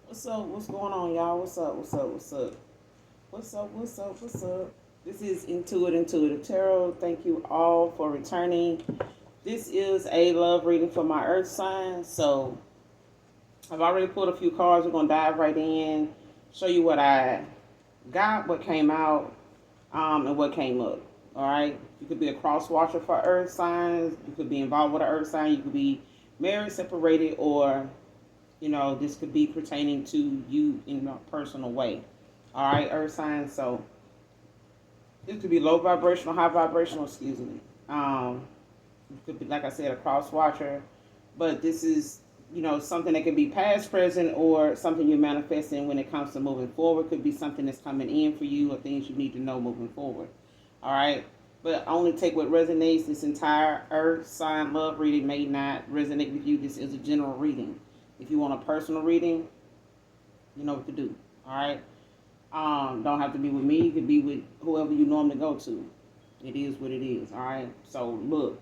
What's up? What's going on, y'all? What's up? What's up? What's up? What's up? What's up? What's up? This is Intuitive Tarot. Thank you all for returning. This is a love reading for my Earth sign. So I've already pulled a few cards. We're gonna dive right in, show you what I got, what came out, and what came up. All right. You could be a cross watcher for Earth signs. You could be involved with an Earth sign. You could be married, separated, or this could be pertaining to you in a personal way. All right, Earth signs. So this could be low vibrational, high vibrational. Excuse me. It could be, like I said, a cross watcher, but this is something that could be past, present, or something you're manifesting when it comes to moving forward. Could be something that's coming in for you, or things you need to know moving forward. All right. But only take what resonates. This entire Earth sign love reading may not resonate with you. This is a general reading. If you want a personal reading, you know what to do. All right. Don't have to be with me. You could be with whoever you normally go to. It is what it is. All right. So look,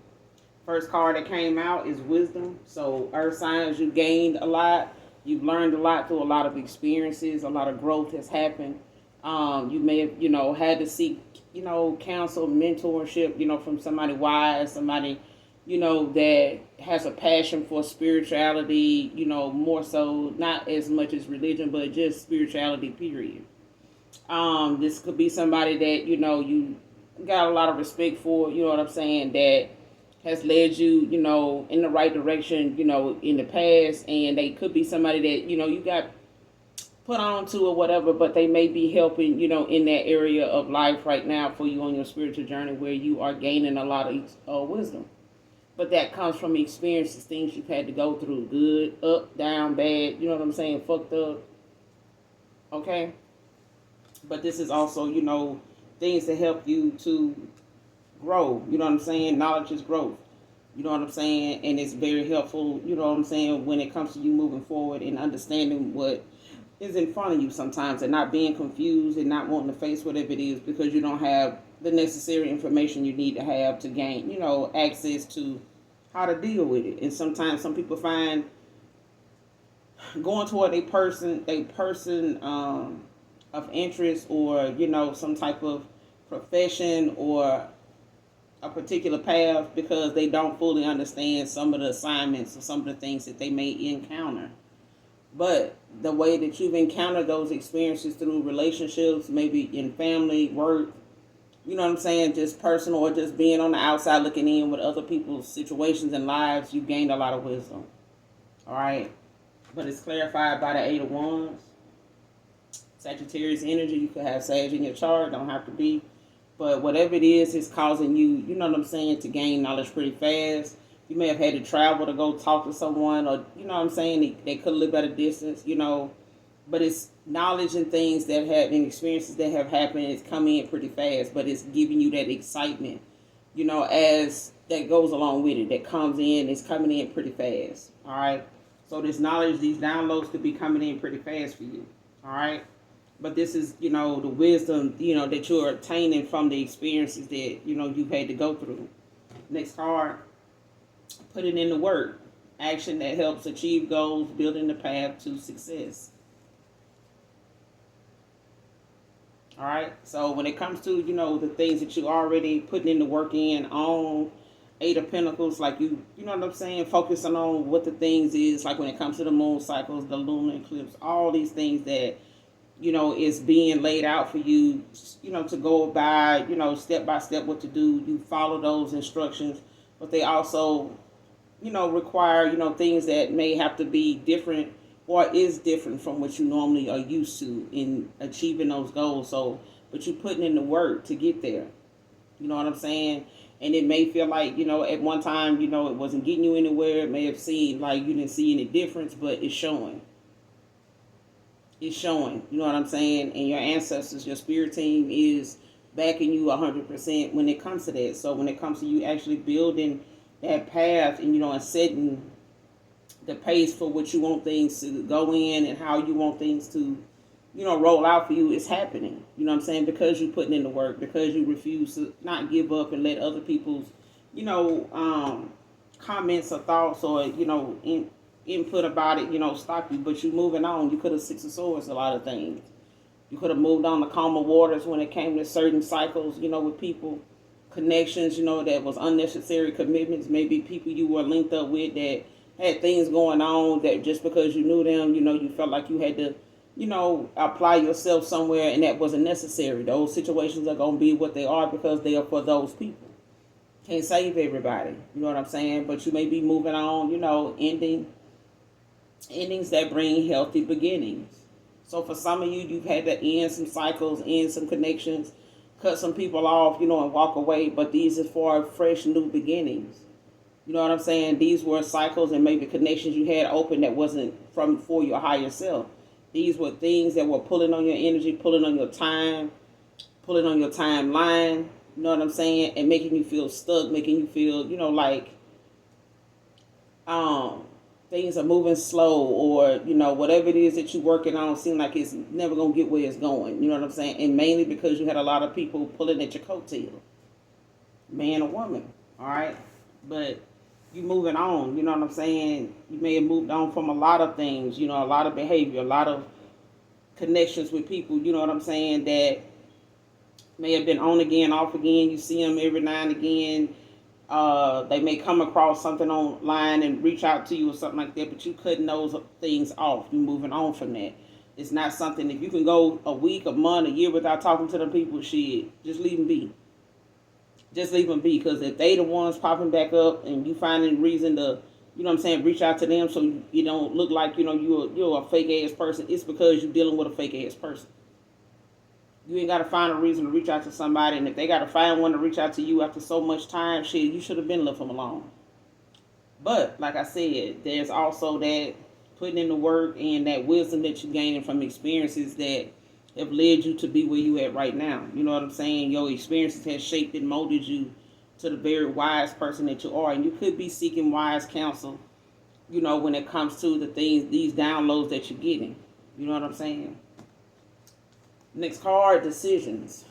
first card that came out is wisdom. So Earth signs, you gained a lot. You've learned a lot through a lot of experiences. A lot of growth has happened. You may have, had to seek, counsel, mentorship, from somebody wise, somebody that has a passion for spirituality, more so, not as much as religion, but just spirituality, period. This could be somebody that, you got a lot of respect for, you know what I'm saying, that has led you, in the right direction, in the past. And they could be somebody that, you got put on to or whatever, but they may be helping, in that area of life right now for you on your spiritual journey where you are gaining a lot of wisdom. But that comes from experiences, things you've had to go through, good, up, down, bad, you know what I'm saying, fucked up, okay? But this is also, things that help you to grow, you know what I'm saying? Knowledge is growth, you know what I'm saying? And it's very helpful, you know what I'm saying, when it comes to you moving forward and understanding what is in front of you sometimes and not being confused and not wanting to face whatever it is because you don't have the necessary information you need to have to gain, access to how to deal with it. And sometimes some people find going toward a person of interest or, some type of profession or a particular path because they don't fully understand some of the assignments or some of the things that they may encounter. But the way that you've encountered those experiences through relationships, maybe in family, work, you know what I'm saying, just personal or just being on the outside looking in with other people's situations and lives, you've gained a lot of wisdom. All right. But it's clarified by the Eight of Wands. Sagittarius energy, you could have Sag in your chart, don't have to be. But whatever it is causing you, you know what I'm saying, to gain knowledge pretty fast. You may have had to travel to go talk to someone or, you know what I'm saying, they could live at a distance, but it's knowledge and things that have and experiences that have happened. It's coming in pretty fast, but it's giving you that excitement, as that goes along with it, that comes in, it's coming in pretty fast. All right. So this knowledge, these downloads could be coming in pretty fast for you. All right. But this is, the wisdom, that you're obtaining from the experiences that, you've had to go through. Next card, put it into work. Action that helps achieve goals, building the path to success. All right. So when it comes to, the things that you already putting in the work in on Eight of Pentacles, like you know what I'm saying, focusing on what the things is, like when it comes to the moon cycles, the lunar eclipse, all these things that, is being laid out for you, to go by, step by step what to do. You follow those instructions, but they also, require, things that may have to be different or is different from what you normally are used to in achieving those goals. So, but you're putting in the work to get there. You know what I'm saying? And it may feel like, at one time, it wasn't getting you anywhere. It may have seemed like you didn't see any difference, but it's showing. It's showing, you know what I'm saying? And your ancestors, your spirit team is backing you 100% when it comes to that. So when it comes to you actually building that path and, and setting the pace for what you want things to go in and how you want things to, roll out for you, it's happening. You know what I'm saying? Because you're putting in the work, because you refuse to not give up and let other people's, comments or thoughts or, input about it, stop you. But you moving on. You could have Six of Swords a lot of things. You could have moved on to calmer waters when it came to certain cycles, with people, connections, that was unnecessary commitments. Maybe people you were linked up with that had things going on that just because you knew them, you felt like you had to, apply yourself somewhere and that wasn't necessary. Those situations are going to be what they are because they are for those people. Can't save everybody, you know what I'm saying? But you may be moving on, endings that bring healthy beginnings. So for some of you, you've had to end some cycles, end some connections, cut some people off, and walk away. But these are for fresh new beginnings. You know what I'm saying? These were cycles and maybe connections you had open that wasn't for your higher self. These were things that were pulling on your energy, pulling on your time, pulling on your timeline. You know what I'm saying? And making you feel stuck, making you feel, like things are moving slow, or whatever it is that you're working on seems like it's never gonna get where it's going. You know what I'm saying? And mainly because you had a lot of people pulling at your coattail, man or woman. All right, but you moving on. You know what I'm saying? You may have moved on from a lot of things. A lot of behavior, a lot of connections with people. You know what I'm saying? That may have been on again, off again. You see them every now and again. They may come across something online and reach out to you or something like that, but you cutting those things off. You moving on from that. It's not something, if you can go a week, a month, a year without talking to them people, shit, just leave them be. Just leave them be, because if they the ones popping back up and you finding reason to, reach out to them so you don't look like, you're a fake ass person, it's because you're dealing with a fake ass person. You ain't got to find a reason to reach out to somebody. And if they got to find one to reach out to you after so much time, shit, you should have been left them alone. But, like I said, there's also that putting in the work and that wisdom that you're gaining from experiences that have led you to be where you at right now. You know what I'm saying? Your experiences have shaped and molded you to the very wise person that you are. And you could be seeking wise counsel, when it comes to the things, these downloads that you're getting. You know what I'm saying? Next card, decisions.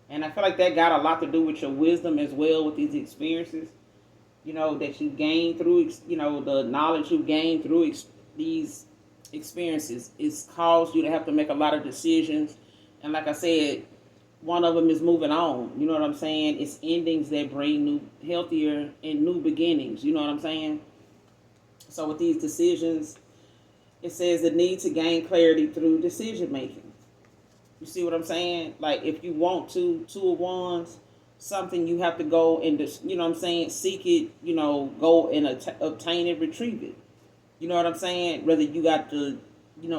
And I feel like that got a lot to do with your wisdom as well with these experiences, that you gained through, the knowledge you gained through these experiences. It's caused you to have to make a lot of decisions. And like I said, one of them is moving on. You know what I'm saying? It's endings that bring new, healthier and new beginnings. You know what I'm saying? So with these decisions, it says the need to gain clarity through decision making. You see what I'm saying? Like if you want to, Two of Wands, something you have to go and, seek it, go and obtain it, retrieve it. You know what I'm saying? Whether you got to,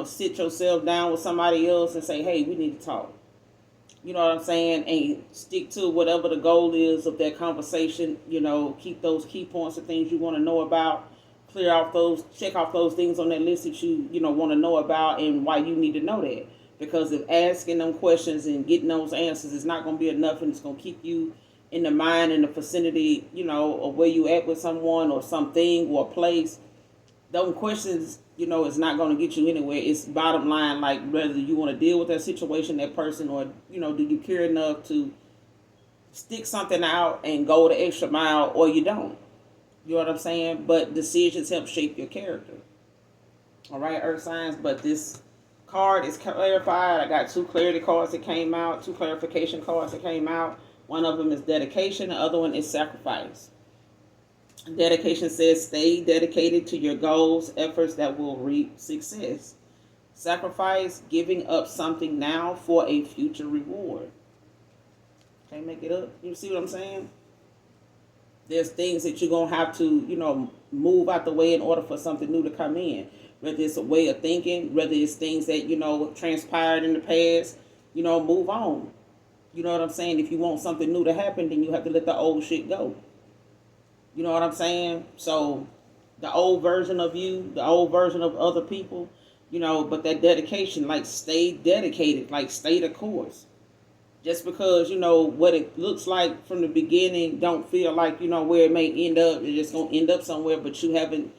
sit yourself down with somebody else and say, hey, we need to talk. You know what I'm saying? And stick to whatever the goal is of that conversation. Keep those key points of things you want to know about. Clear off those, check off those things on that list that you want to know about and why you need to know that. Because if asking them questions and getting those answers is not going to be enough, and it's going to keep you in the mind and the vicinity, of where you at with someone or something or place, those questions, is not going to get you anywhere. It's bottom line, like whether you want to deal with that situation, that person, or, do you care enough to stick something out and go the extra mile, or you don't. You know what I'm saying? But decisions help shape your character. All right, Earth signs. But this card is clarified. I got two clarity cards that came out, two clarification cards that came out. One of them is dedication. The other one is sacrifice. Dedication says stay dedicated to your goals, efforts that will reap success. Sacrifice, giving up something now for a future reward. Can't make it up. You see what I'm saying? There's things that you're going to have to, move out the way in order for something new to come in. Whether it's a way of thinking, whether it's things that, transpired in the past, move on. You know what I'm saying? If you want something new to happen, then you have to let the old shit go. You know what I'm saying? So the old version of you, the old version of other people, but that dedication, like stay dedicated, like stay the course. Just because, what it looks like from the beginning don't feel like, where it may end up. It's just going to end up somewhere, but you haven't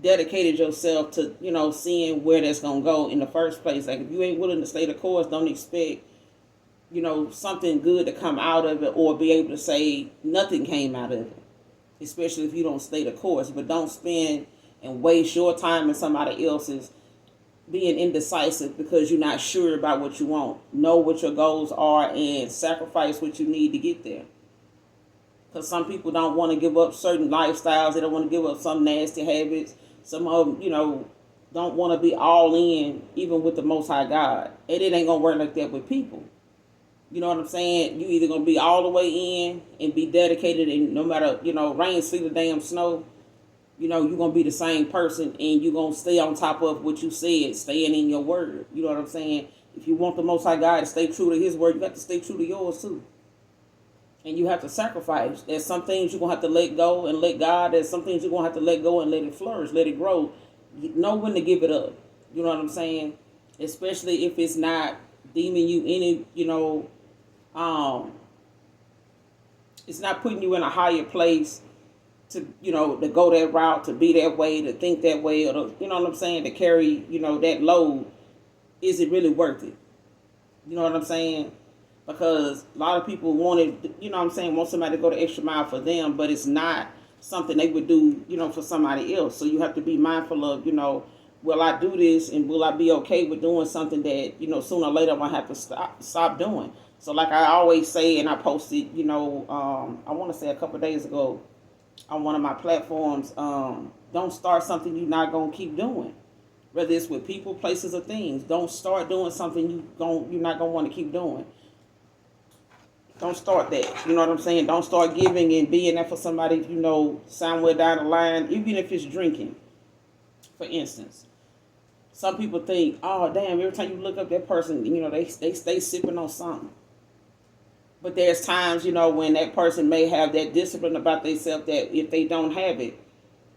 dedicated yourself to, seeing where that's going to go in the first place. Like if you ain't willing to stay the course, don't expect, something good to come out of it or be able to say nothing came out of it. especially if you don't stay the course. But don't spend and waste your time and somebody else's being indecisive because you're not sure about what you want. Know what your goals are and sacrifice what you need to get there. Because some people don't want to give up certain lifestyles. They don't want to give up some nasty habits. Some of them, don't want to be all in, even with the Most High God. And it ain't going to work like that with people. You know what I'm saying? You either going to be all the way in and be dedicated, and no matter, rain, sleet, or damn snow, you're going to be the same person, and you're going to stay on top of what you said, staying in your word. You know what I'm saying? If you want the Most High God to stay true to his word, you got to stay true to yours too. And you have to sacrifice. There's some things you're going to have to let go and let God. There's some things you're going to have to let go and let it flourish, let it grow. Know when to give it up. You know what I'm saying? Especially if it's not deeming you any, it's not putting you in a higher place to, to go that route, to be that way, to think that way, or to, you know what I'm saying, to carry, that load. Is it really worth it? You know what I'm saying? Because a lot of people want somebody to go the extra mile for them, but it's not something they would do, for somebody else. So you have to be mindful of, will I do this, and will I be okay with doing something that, sooner or later I'm going to have to stop doing. So like I always say, and I posted, I want to say a couple of days ago on one of my platforms, don't start something you're not going to keep doing. Whether it's with people, places, or things. Don't start doing something you're not going to want to keep doing. Don't start that. You know what I'm saying? Don't start giving and being there for somebody, somewhere down the line, even if it's drinking, for instance. Some people think, oh, damn, every time you look up that person, they stay sipping on something. But there's times, when that person may have that discipline about themselves that if they don't have it,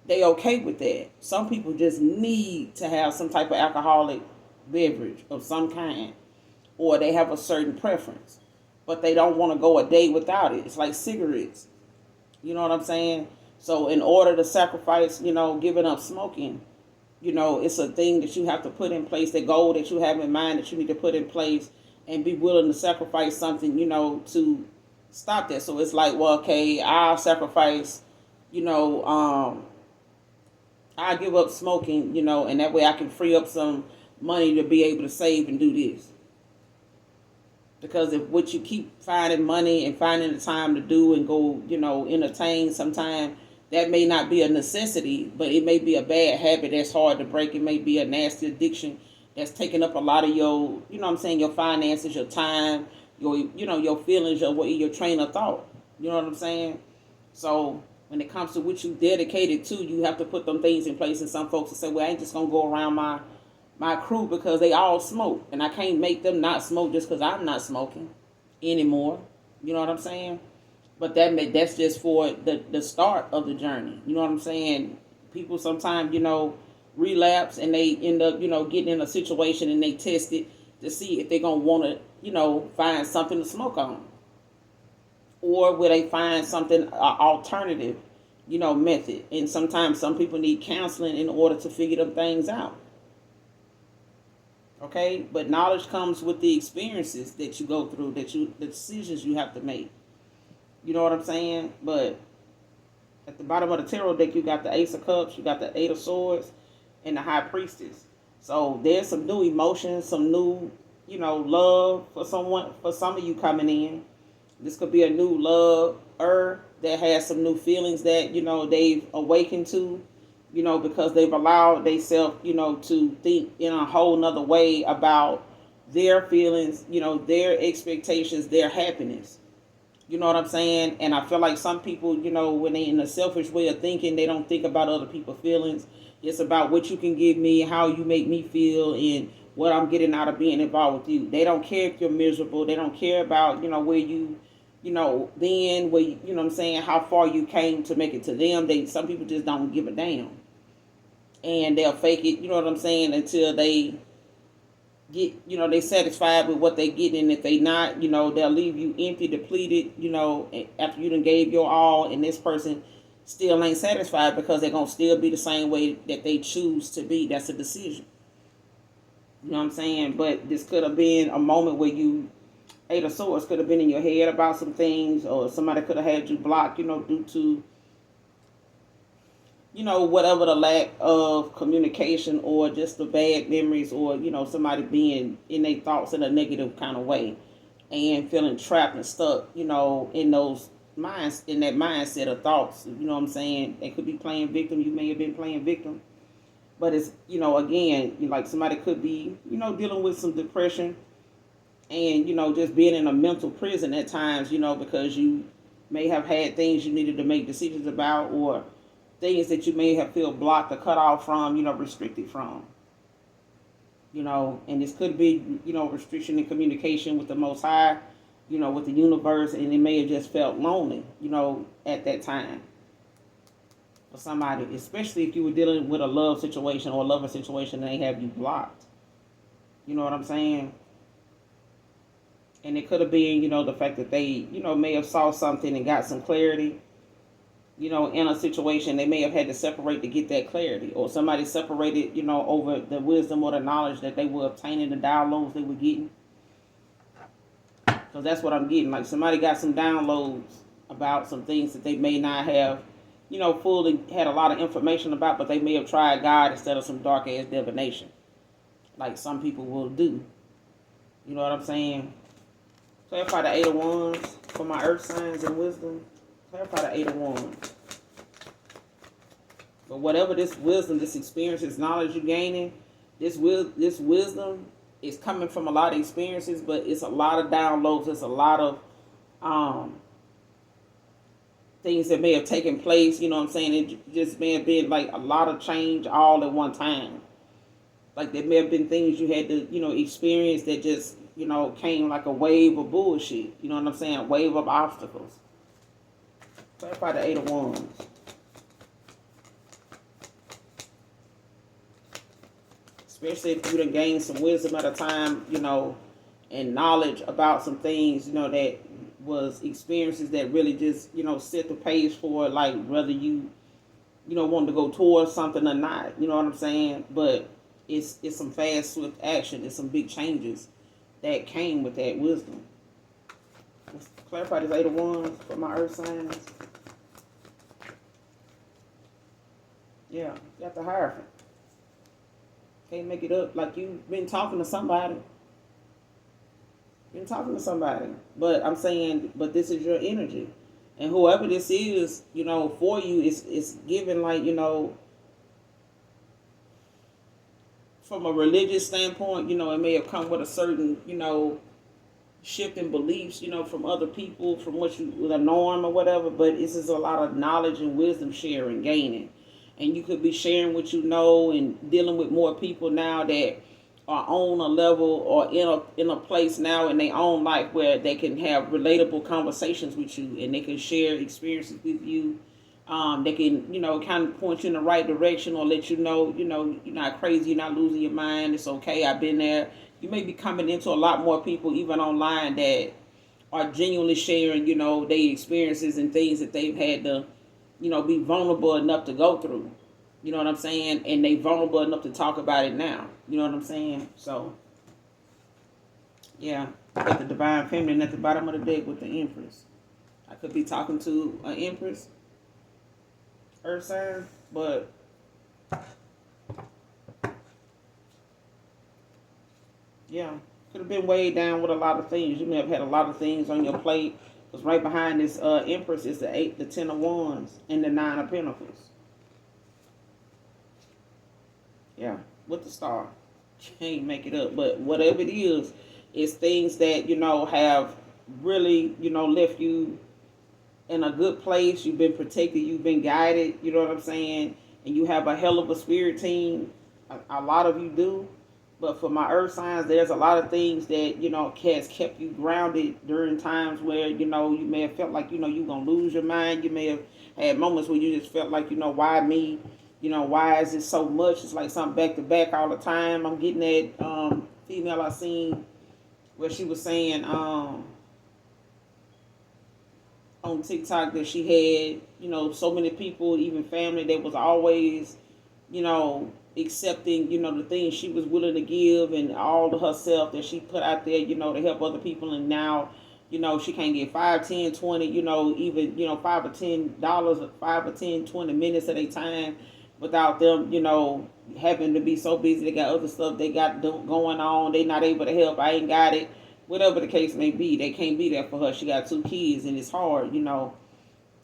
they okay with that. Some people just need to have some type of alcoholic beverage of some kind, or they have a certain preference, but they don't want to go a day without it. It's like cigarettes. You know what I'm saying? So in order to sacrifice, giving up smoking, it's a thing that you have to put in place, the goal that you have in mind that you need to put in place, and be willing to sacrifice something, to stop that. So it's like, well, okay, I'll sacrifice, I give up smoking, and that way I can free up some money to be able to save and do this. Because if what you keep finding money and finding the time to do and go, entertain sometime, that may not be a necessity, but it may be a bad habit that's hard to break. It may be a nasty addiction that's taking up a lot of your, your finances, your time, your feelings, your train of thought. You know what I'm saying? So when it comes to what you dedicated to, you have to put them things in place. And some folks will say, well, I ain't just going to go around my crew because they all smoke. And I can't make them not smoke just because I'm not smoking anymore. You know what I'm saying? But that's just for the start of the journey. You know what I'm saying? People sometimes, relapse and they end up, getting in a situation and they test it to see if they're going to want to, find something to smoke on. Or will they find something alternative, method. And sometimes some people need counseling in order to figure them things out. Okay? But knowledge comes with the experiences that you go through, the decisions you have to make. You know what I'm saying? But at the bottom of the tarot deck, you got the Ace of Cups, you got the Eight of Swords, and the High Priestess. So there's some new emotions, some new, love for some of you coming in. This could be a new lover that has some new feelings that, they've awakened to, because they've allowed themselves, to think in a whole nother way about their feelings, their expectations, their happiness. You know what I'm saying? And I feel like some people, when they in a selfish way of thinking, they don't think about other people's feelings. It's about what you can give me, how you make me feel, and what I'm getting out of being involved with you. They don't care if you're miserable. They don't care about, where you, then, where you know what I'm saying, how far you came to make it to them. Some people just don't give a damn. And they'll fake it, you know what I'm saying, until they get, they satisfied with what they get, and if they not, they'll leave you empty, depleted, after you done gave your all, and this person still ain't satisfied because they're going to still be the same way that they choose to be. That's a decision. You know what I'm saying? But this could have been a moment where you, Eight of Swords could have been in your head about some things, or somebody could have had you blocked, due to whatever the lack of communication or just the bad memories or, somebody being in their thoughts in a negative kind of way and feeling trapped and stuck, in those minds, in that mindset of thoughts. You know what I'm saying? They could be playing victim. You may have been playing victim. But it's, again, like somebody could be, dealing with some depression and, just being in a mental prison at times, because you may have had things you needed to make decisions about or things that you may have feel blocked or cut off from, restricted from. And this could be, restriction in communication with the Most High, with the universe, and it may have just felt lonely, at that time. For somebody, especially if you were dealing with a love situation or a lover situation and they have you blocked. You know what I'm saying? And it could have been, the fact that they, may have saw something and got some clarity, in a situation. They may have had to separate to get that clarity. Or somebody separated, over the wisdom or the knowledge that they were obtaining, the downloads they were getting. Because that's what I'm getting. Like somebody got some downloads about some things that they may not have, fully had a lot of information about, but they may have tried God instead of some dark ass divination. Like some people will do. You know what I'm saying? Clarify the 8 of Wands for my earth signs and wisdom. Clarify the 8 of Wands. But whatever this wisdom, this experience, this knowledge you're gaining, this wisdom is coming from a lot of experiences, but it's a lot of downloads. It's a lot of things that may have taken place. You know what I'm saying? It just may have been like a lot of change all at one time. Like there may have been things you had to, experience that just, came like a wave of bullshit. You know what I'm saying? A wave of obstacles. Clarify the 8 of Wands. Especially if you done gained some wisdom at a time, and knowledge about some things, that was experiences that really just, set the pace for like whether you, want to go towards something or not. You know what I'm saying? But it's some fast, swift action. It's some big changes that came with that wisdom. Let's clarify this 8 of Wands for my earth signs. Yeah, got the Hierophant. Can't make it up. Like you've been talking to somebody. But I'm saying, but this is your energy. And whoever this is, for you, it's given like, from a religious standpoint, it may have come with a certain, shift in beliefs, from other people, from what the norm or whatever. But this is a lot of knowledge and wisdom sharing, gaining. And you could be sharing what you know and dealing with more people now that are on a level or in a place now in their own life where they can have relatable conversations with you and they can share experiences with you. They can, kind of point you in the right direction or let you know, you're not crazy, you're not losing your mind. It's okay. I've been there. You may be coming into a lot more people, even online, that are genuinely sharing, their experiences and things that they've had to, be vulnerable enough to go through. You know what I'm saying? And they vulnerable enough to talk about it now. You know what I'm saying? So, yeah. Got the Divine Feminine at the bottom of the deck with the Empress. I could be talking to an Empress, Earth sign, but yeah. Could have been weighed down with a lot of things. You may have had a lot of things on your plate. Because right behind this Empress is the 10 of Wands and the 9 of Pentacles. Yeah, with the Star. Can't make it up. But whatever it is, it's things that, have really, left you in a good place. You've been protected. You've been guided. You know what I'm saying? And you have a hell of a spirit team. A lot of you do. But for my earth signs, there's a lot of things that, has kept you grounded during times where, you may have felt like, you're going to lose your mind. You may have had moments where you just felt like, why me? Why is it so much? It's like something back to back all the time. I'm getting that female I seen where she was saying on TikTok that she had, so many people, even family, that was always, accepting, the things she was willing to give and all to herself that she put out there, to help other people. And now You know, she can't get 5, 10, 20, you know, even, you know, $5 or $10, 5 or 10, 20 minutes of their time without them, you know, having to be so busy. They got other stuff they got going on. They not able to help. I ain't got it. Whatever the case may be, they can't be there for her. She got 2 kids and it's hard, you know,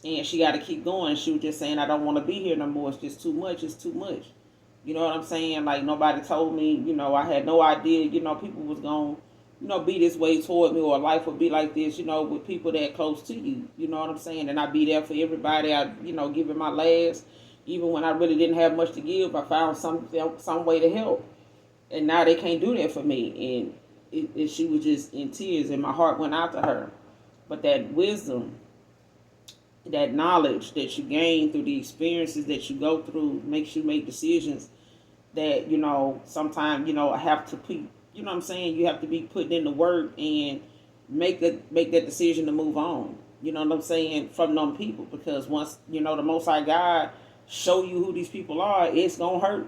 and she got to keep going. She was just saying, I don't want to be here no more. It's just too much. It's too much. You know what I'm saying? Like, nobody told me, you know, I had no idea, you know, people was going to, you know, be this way toward me, or life would be like this, you know, with people that close to you. You know what I'm saying? And I be there for everybody. I, you know, give it my last. Even when I really didn't have much to give, I found some way to help. And now they can't do that for me. And she was just in tears, and my heart went out to her. But that wisdom, that knowledge that you gain through the experiences that you go through makes you make decisions that, you know, sometimes, you know, I have to put, you know what I'm saying, you have to be putting in the work and make that decision to move on. You know what I'm saying, from them people, because once, you know, the Most High God show you who these people are, it's gonna hurt.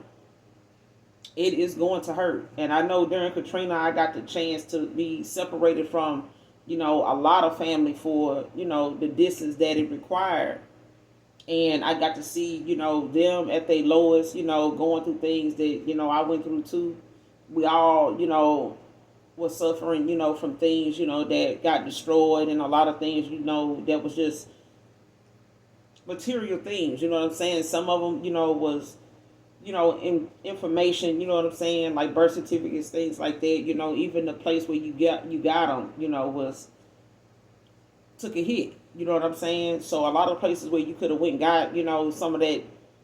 It is going to hurt. And I know during Katrina, I got the chance to be separated from, you know, a lot of family for, you know, the distance that it required. And I got to see, you know, them at their lowest, you know, going through things that, you know, I went through too. We all, you know, was suffering, you know, from things, you know, that got destroyed, and a lot of things, you know, that was just material things, you know what I'm saying? Some of them, you know, was, you know, information, you know what I'm saying, like birth certificates, things like that. You know, even the place where you got them, you know, was took a hit. You know what I'm saying? So a lot of places where you could have went and got, you know, some of that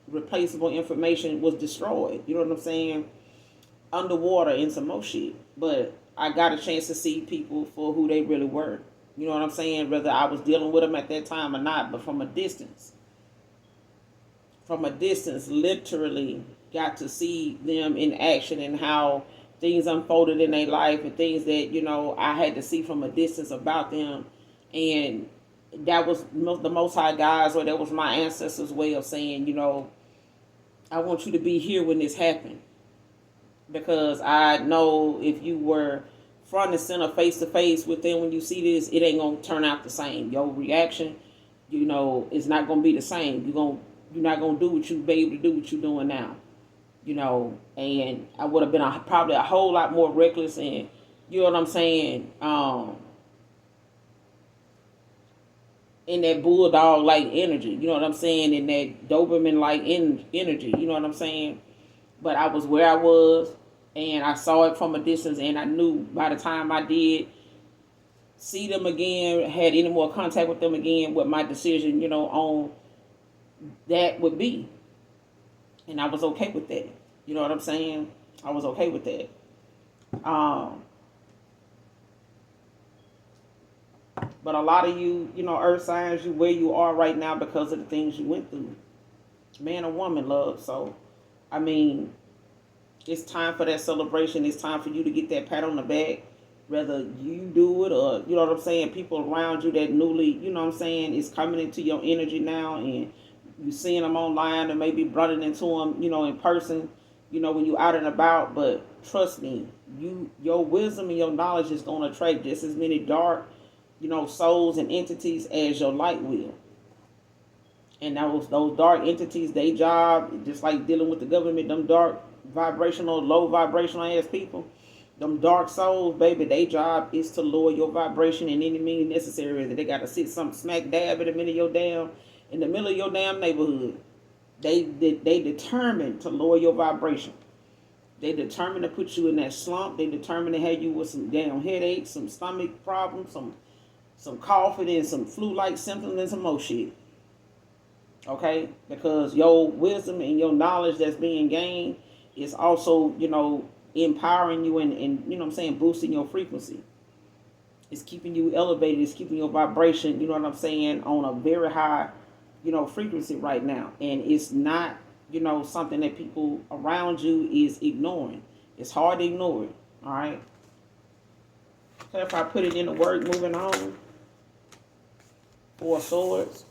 replaceable information was destroyed. You know what I'm saying? Underwater and some more shit. But I got a chance to see people for who they really were. You know what I'm saying? Whether I was dealing with them at that time or not, but from a distance. From a distance, literally got to see them in action and how things unfolded in their life, and things that, you know, I had to see from a distance about them. And that was the Most High God's, or that was my ancestors' way of saying, you know, I want you to be here when this happened. Because I know if you were front and center, face to face with them when you see this, it ain't gonna turn out the same. Your reaction, you know, is not gonna be the same. You're not gonna do what you be able to do what you're doing now. You know, and I would have been probably a whole lot more reckless, and you know what I'm saying, in that bulldog like energy, you know what I'm saying, in that Doberman like energy, you know what I'm saying. But I was where I was, and I saw it from a distance, and I knew by the time I did see them again, had any more contact with them again, what my decision, you know, on that would be. And I was okay with that. You know what I'm saying? I was okay with that. But a lot of you, you know, earth signs, you where you are right now because of the things you went through. Man or woman, love. So, I mean, it's time for that celebration. It's time for you to get that pat on the back. Whether you do it or, you know what I'm saying, people around you that newly, you know what I'm saying, is coming into your energy now, and you seeing them online and maybe running into them, you know, in person, you know, when you out and about. But trust me, your wisdom and your knowledge is going to attract just as many dark, you know, souls and entities as your light will. And those dark entities, they job, just like dealing with the government, them dark vibrational, low vibrational ass people, them dark souls, baby, they job is to lower your vibration in any means necessary. That they got to sit some smack dab in the middle of your damn neighborhood. They determined to lower your vibration. They determined to put you in that slump. They determined to have you with some damn headaches, some stomach problems, some coughing, and some flu-like symptoms, and some more shit. Okay? Because your wisdom and your knowledge that's being gained is also, you know, empowering you and you know what I'm saying, boosting your frequency. It's keeping you elevated. It's keeping your vibration, you know what I'm saying, on a very high, you know, frequency right now. And it's not, you know, something that people around you is ignoring. It's hard to ignore it. All right? So if I put it in the work, moving on. 4 of Swords.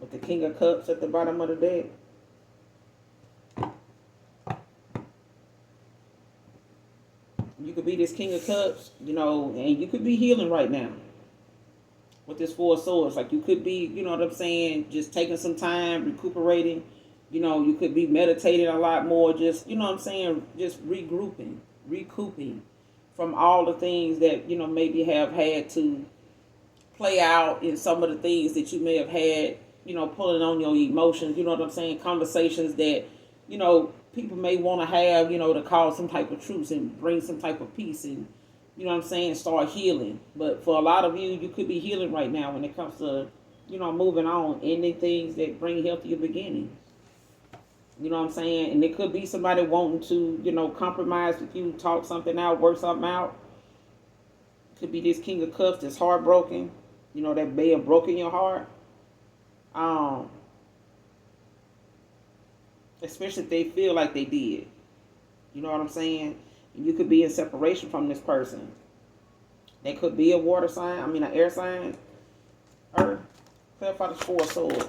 With the King of Cups at the bottom of the deck. You could could be this King of Cups, you know, and you could be healing right now with this Four of Swords. Like you could be, you know what I'm saying, just taking some time, recuperating. You know, you could be meditating a lot more, just, you know what I'm saying, just recouping from all the things that, you know, maybe have had to play out in some of the things that you may have had, you know, pulling on your emotions, you know what I'm saying, conversations that, you know, people may want to have, you know, to cause some type of truce and bring some type of peace and, you know what I'm saying, start healing. But for a lot of you, you could be healing right now when it comes to, you know, moving on, ending things that bring healthier beginnings. You know what I'm saying? And it could be somebody wanting to, you know, compromise with you, talk something out, work something out. Could be this King of Cups that's heartbroken. You know, that may have broken your heart. Especially if they feel like they did. You know what I'm saying? And you could be in separation from this person. They could be a water sign, an air sign. Earth. Clarify this Four of Swords.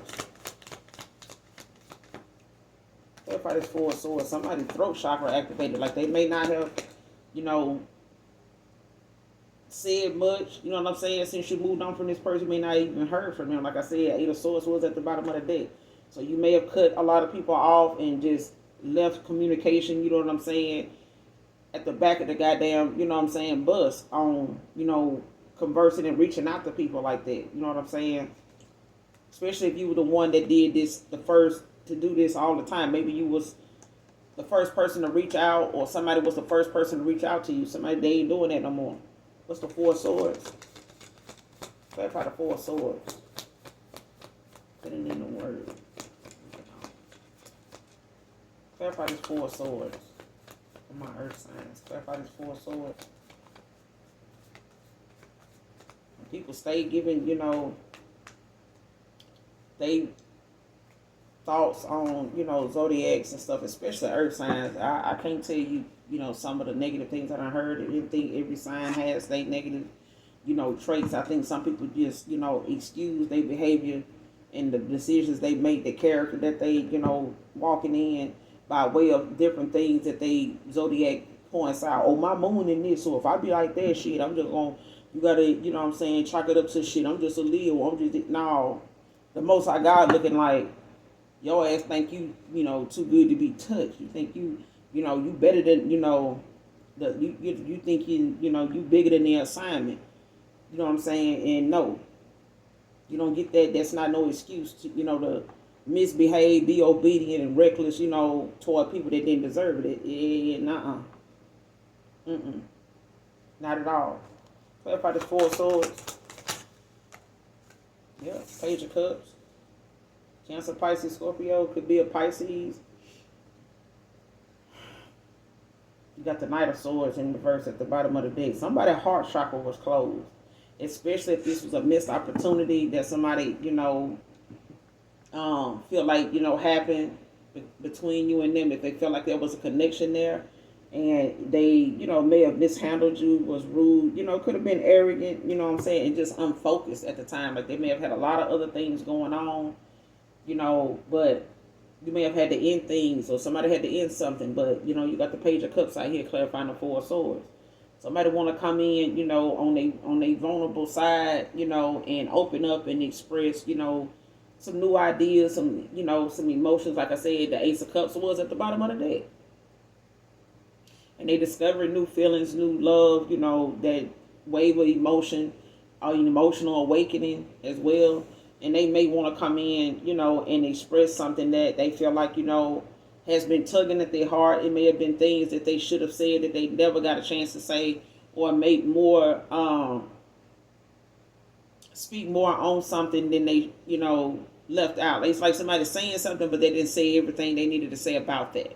Clarify this Four of Swords. Somebody's throat chakra activated. Like they may not have, you know, said much. You know what I'm saying? Since you moved on from this person, you may not even heard from them. Like I said, Eight of Swords was at the bottom of the deck. So you may have cut a lot of people off and just left communication, you know what I'm saying, at the back of the goddamn, you know what I'm saying, bus on, you know, conversing and reaching out to people like that. You know what I'm saying? Especially if you were the one that did this, the first to do this all the time. Maybe you was the first person to reach out, or somebody was the first person to reach out to you. Somebody, they ain't doing that no more. What's the Four of Swords? Clarify the Four of Swords. Put it in the word. Clarify this Four of Swords. For my earth signs. Clarify this Four of Swords. People stay giving, you know, they thoughts on, you know, zodiacs and stuff, especially earth signs. I can't tell you, you know, some of the negative things that I heard. I didn't think every sign has their negative, you know, traits. I think some people just, you know, excuse their behavior and the decisions they make, the character that they, you know, walking in by way of different things that they zodiac points out. Oh, my moon in this, so if I be like that shit, I'm just gonna, you gotta, you know what I'm saying, chalk it up to shit. I'm just a Leo. I'm just, no. The Most High God looking like, your ass think you, you know, too good to be touched. You think you know, you better than, you know, you think you know, you bigger than the assignment. You know what I'm saying? And no, you don't get that. That's not no excuse to, you know, to misbehave, be obedient and reckless, you know, toward people that didn't deserve it. Not at all. Clarify this Four of Swords. Yeah, Page of Cups. Cancer, Pisces, Scorpio. Could be a Pisces. You got the Knight of Swords in reverse at the bottom of the deck. Somebody's heart chakra was closed. Especially if this was a missed opportunity that somebody, you know, feel like, you know, happened between you and them. If they felt like there was a connection there and they, you know, may have mishandled you, was rude, you know, could have been arrogant, you know what I'm saying, and just unfocused at the time. Like they may have had a lot of other things going on, you know, but you may have had to end things, or somebody had to end something. But, you know, you got the Page of Cups out here clarifying the Four of Swords. Somebody want to come in, you know, on a vulnerable side, you know, and open up and express, you know, some new ideas, some, you know, some emotions. Like I said, the Ace of Cups was at the bottom of the deck. And they discovered new feelings, new love, you know, that wave of emotion, or an emotional awakening as well. And they may want to come in, you know, and express something that they feel like, you know, has been tugging at their heart. It may have been things that they should have said that they never got a chance to say, or make more, speak more on something than they, you know, left out. It's like somebody saying something, but they didn't say everything they needed to say about that.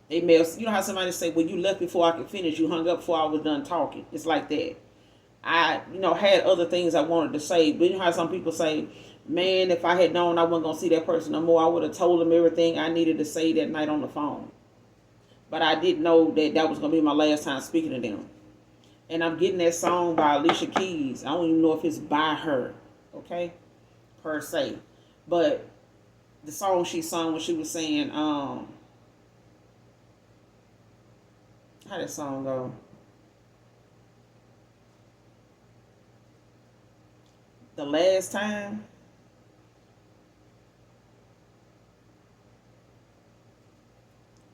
They may have, you know how somebody say, well, you left before I could finish. You hung up before I was done talking. It's like that. I, you know, had other things I wanted to say, but you know how some people say, man, if I had known I wasn't going to see that person no more, I would have told them everything I needed to say that night on the phone. But I didn't know that that was going to be my last time speaking to them. And I'm getting that song by Alicia Keys. I don't even know if it's by her, okay, per se. But the song she sung when she was saying, how that song go? The last time,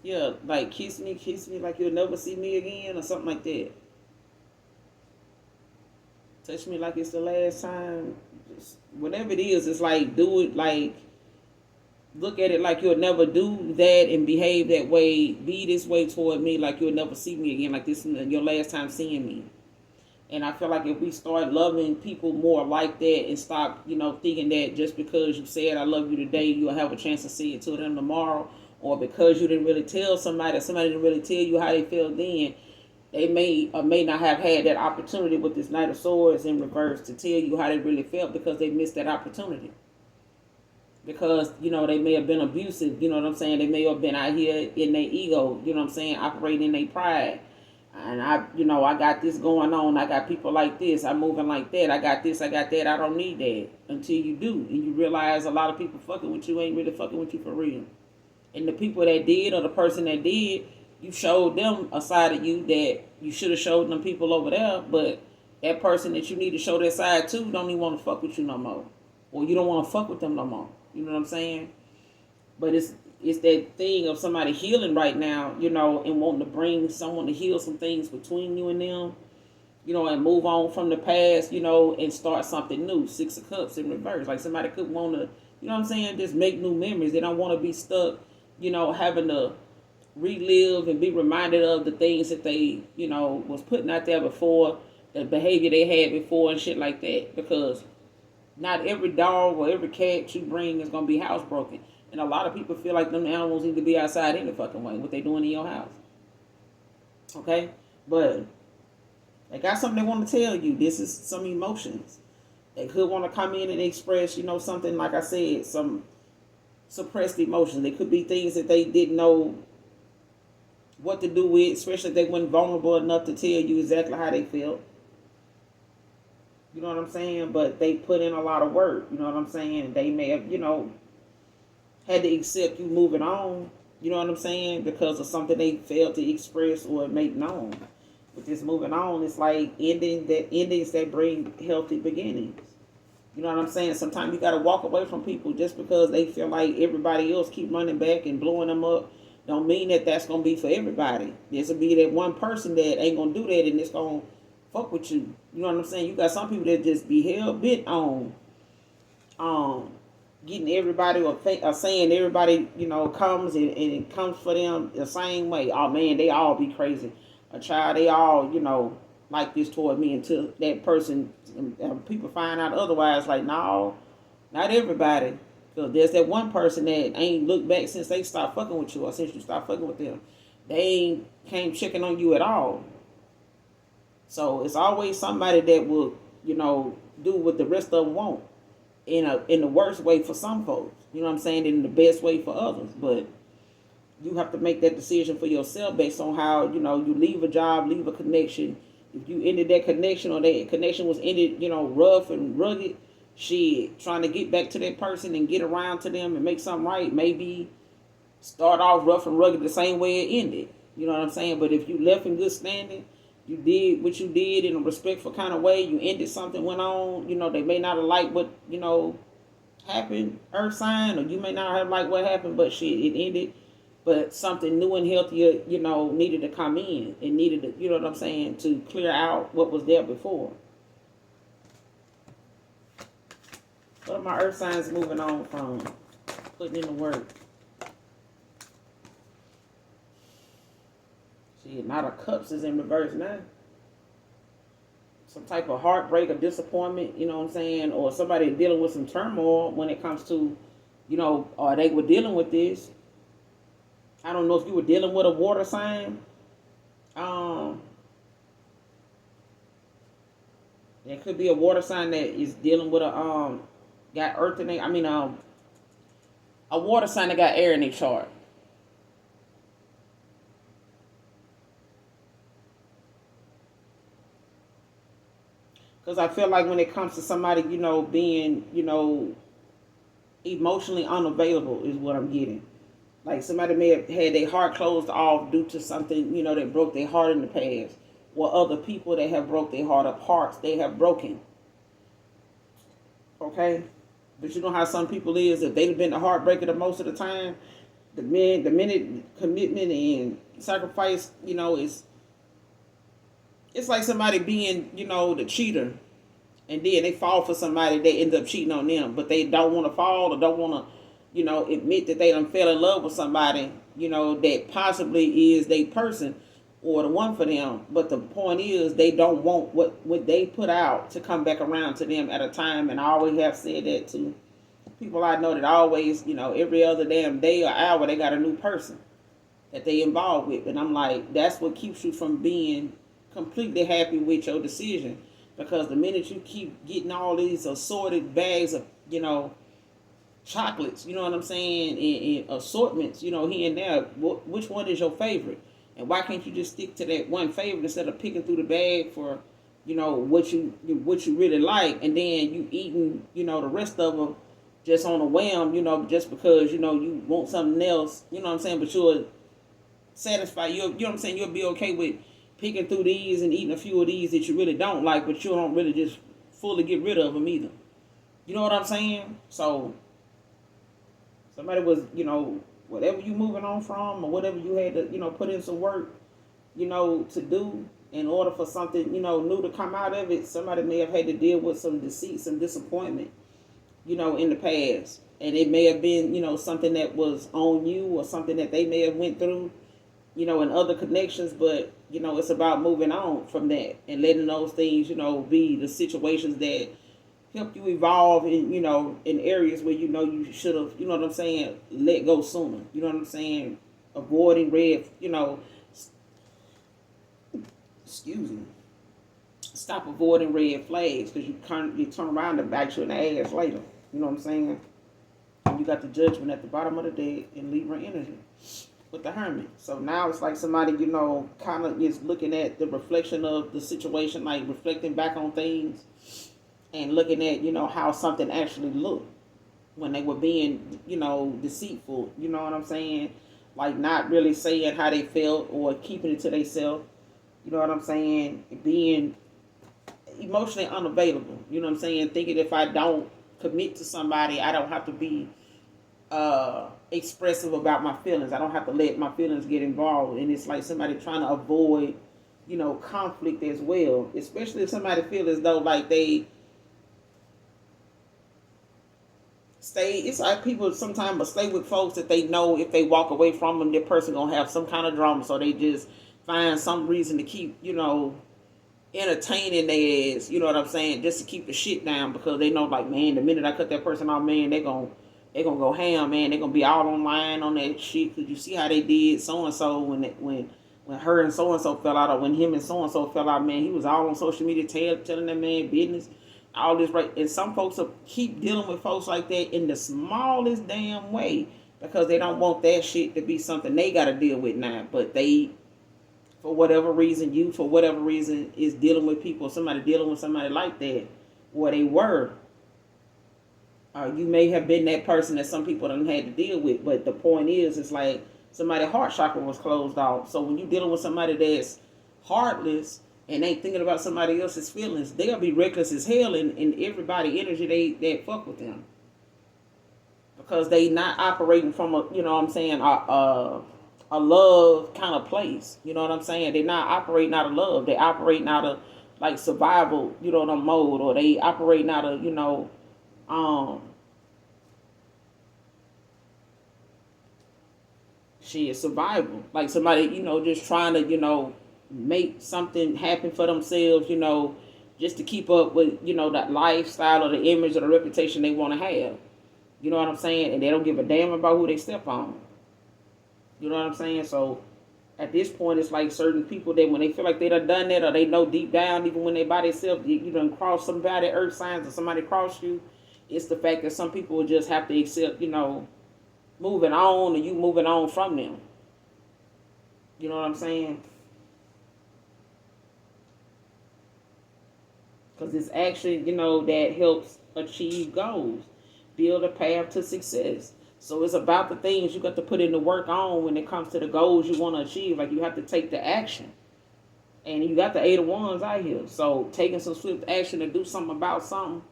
yeah, like kiss me like you'll never see me again or something like that. Touch me like it's the last time. Just whatever it is, it's like do it like look at it like you'll never do that and behave that way, be this way toward me like you'll never see me again, like this is your last time seeing me. And I feel like if we start loving people more like that and stop, thinking that just because you said I love you today, you'll have a chance to see it to them tomorrow, or because you didn't really tell somebody didn't really tell you how they feel then, they may or may not have had that opportunity with this Knight of Swords in reverse to tell you how they really felt because they missed that opportunity. Because, they may have been abusive, you know what I'm saying? They may have been out here in their ego, you know what I'm saying, operating in their pride. And I got this going on. I got people like this. I'm moving like that. I got this, I got that. I don't need that until you do. And you realize a lot of people fucking with you ain't really fucking with you for real. And the people that did or the person that did, you showed them a side of you that you should have showed them people over there. But that person that you need to show that side to don't even want to fuck with you no more. Or you don't want to fuck with them no more. You know what I'm saying? But it's that thing of somebody healing right now, and wanting to bring someone to heal some things between you and them, and move on from the past, and start something new. Six of Cups in reverse. Like somebody could want to, you know what I'm saying, just make new memories. They don't want to be stuck, having to relive and be reminded of the things that they, was putting out there before, the behavior they had before and shit like that. Because not every dog or every cat you bring is going to be housebroken. And a lot of people feel like them animals need to be outside any fucking way. What they doing in your house. Okay? But they got something they want to tell you. This is some emotions. They could want to come in and express, something, like I said, some suppressed emotions. They could be things that they didn't know what to do with, especially if they weren't vulnerable enough to tell you exactly how they felt. You know what I'm saying? But they put in a lot of work. You know what I'm saying? They may have, had to accept you moving on. You know what I'm saying? Because of something they failed to express or make known. With this moving on, it's like endings that bring healthy beginnings. You know what I'm saying? Sometimes you got to walk away from people just because they feel like everybody else keep running back and blowing them up. Don't mean that that's going to be for everybody. There's going to be that one person that ain't going to do that and it's going to fuck with you. You know what I'm saying? You got some people that just be hell bent on getting everybody or saying everybody, comes and it comes for them the same way. Oh man, they all be crazy. A child, they all, like this toward me until that person, people find out otherwise. Like, no, not everybody. Because there's that one person that ain't looked back since they stopped fucking with you or since you stopped fucking with them. They ain't came checking on you at all. So it's always somebody that will, do what the rest of them want in the worst way for some folks. You know what I'm saying? In the best way for others. But you have to make that decision for yourself based on how, you leave a job, leave a connection. If you ended that connection or that connection was ended, rough and rugged, shit, trying to get back to that person and get around to them and make something right, maybe start off rough and rugged the same way it ended. You know what I'm saying? But if you left in good standing, you did what you did in a respectful kind of way, you ended something, went on, they may not have liked what, happened, earth sign, or you may not have liked what happened, but shit, it ended. But something new and healthier, needed to come in. It needed to, you know what I'm saying, to clear out what was there before. What are my earth signs moving on from? Putting in the work. Shit, Knight of Cups is in reverse now. Some type of heartbreak or disappointment, you know what I'm saying? Or somebody dealing with some turmoil when it comes to, or they were dealing with this. I don't know if you were dealing with a water sign. It could be a water sign that is dealing with got earth in it. A water sign that got air in their chart. Because I feel like when it comes to somebody, being, emotionally unavailable is what I'm getting. Like somebody may have had their heart closed off due to something, that broke their heart in the past. Or other people that have broke their heart of hearts they have broken. Okay? But you know how some people is, if they've been the heartbreaker the most of the time, the minute commitment and sacrifice, it's like somebody being, the cheater, and then they fall for somebody, they end up cheating on them, but they don't want to fall or don't want to, admit that they done fell in love with somebody, that possibly is their person or the one for them. But the point is, they don't want what they put out to come back around to them at a time. And I always have said that to people I know, that always, every other damn day or hour, they got a new person that they involved with. And I'm like, that's what keeps you from being completely happy with your decision. Because the minute you keep getting all these assorted bags of, chocolates, you know what I'm saying, and assortments, here and there, which one is your favorite? And why can't you just stick to that one favorite instead of picking through the bag for, what you really like, and then you eating, the rest of them just on a whim, just because, you want something else, you know what I'm saying, but you'll satisfy, you know what I'm saying, you'll be okay with picking through these and eating a few of these that you really don't like, but you don't really just fully get rid of them either. You know what I'm saying? So somebody was, whatever you moving on from, or whatever you had to, put in some work, to do in order for something, new to come out of it, somebody may have had to deal with some deceit, some disappointment, in the past. And it may have been, something that was on you, or something that they may have went through, in other connections. But, it's about moving on from that and letting those things, be the situations that help you evolve in, in areas where, you should have, you know what I'm saying, let go sooner. You know what I'm saying? Avoiding excuse me. Stop avoiding red flags, because you turn around and bite you in the ass later. You know what I'm saying? And you got the Judgment at the bottom of the deck in Libra energy with the Hermit. So now it's like somebody, kind of is looking at the reflection of the situation, like reflecting back on things and looking at, how something actually looked when they were being, deceitful. You know what I'm saying? Like not really saying how they felt or keeping it to themselves. You know what I'm saying? Being emotionally unavailable. You know what I'm saying? Thinking if I don't commit to somebody, I don't have to be expressive about my feelings. I don't have to let my feelings get involved. And it's like somebody trying to avoid, conflict as well. Especially if somebody feels as though like they stay. It's like people sometimes will stay with folks that they know if they walk away from them, their person gonna have some kind of drama. So they just find some reason to keep, entertaining their ass, you know what I'm saying, just to keep the shit down, because they know, like, man, the minute I cut that person off, man, they gonna go ham, man. They gonna be all online on that shit, because you see how they did so and so when her and so fell out, or when him and so fell out, man, he was all on social media telling that man business, all this, right? And some folks will keep dealing with folks like that in the smallest damn way, because they don't want that shit to be something they gotta deal with now. But they, for whatever reason, is dealing with people, somebody dealing with somebody like that, where they were. You may have been that person that some people done had to deal with, but the point is, it's like somebody's heart chakra was closed off. So when you're dealing with somebody that's heartless and ain't thinking about somebody else's feelings, they'll be reckless as hell in everybody energy they fuck with them. Because they not operating from a, a love kind of place. You know what I'm saying? They're not operating out of love. They operating out of like survival, mode, or they operating out of, survival. Like somebody, just trying to, make something happen for themselves, just to keep up with, that lifestyle or the image or the reputation they want to have. You know what I'm saying? And they don't give a damn about who they step on. You know what I'm saying? So at this point, it's like certain people that when they feel like they done that, or they know deep down, even when they by themselves, you done cross somebody, earth signs, or somebody cross you, it's the fact that some people will just have to accept, moving on, and you moving on from them. You know what I'm saying? Because it's action, that helps achieve goals, build a path to success. So it's about the things you got to put in the work on when it comes to the goals you want to achieve. Like you have to take the action. And you got the 8 of Wands out here. So taking some swift action to do something about something,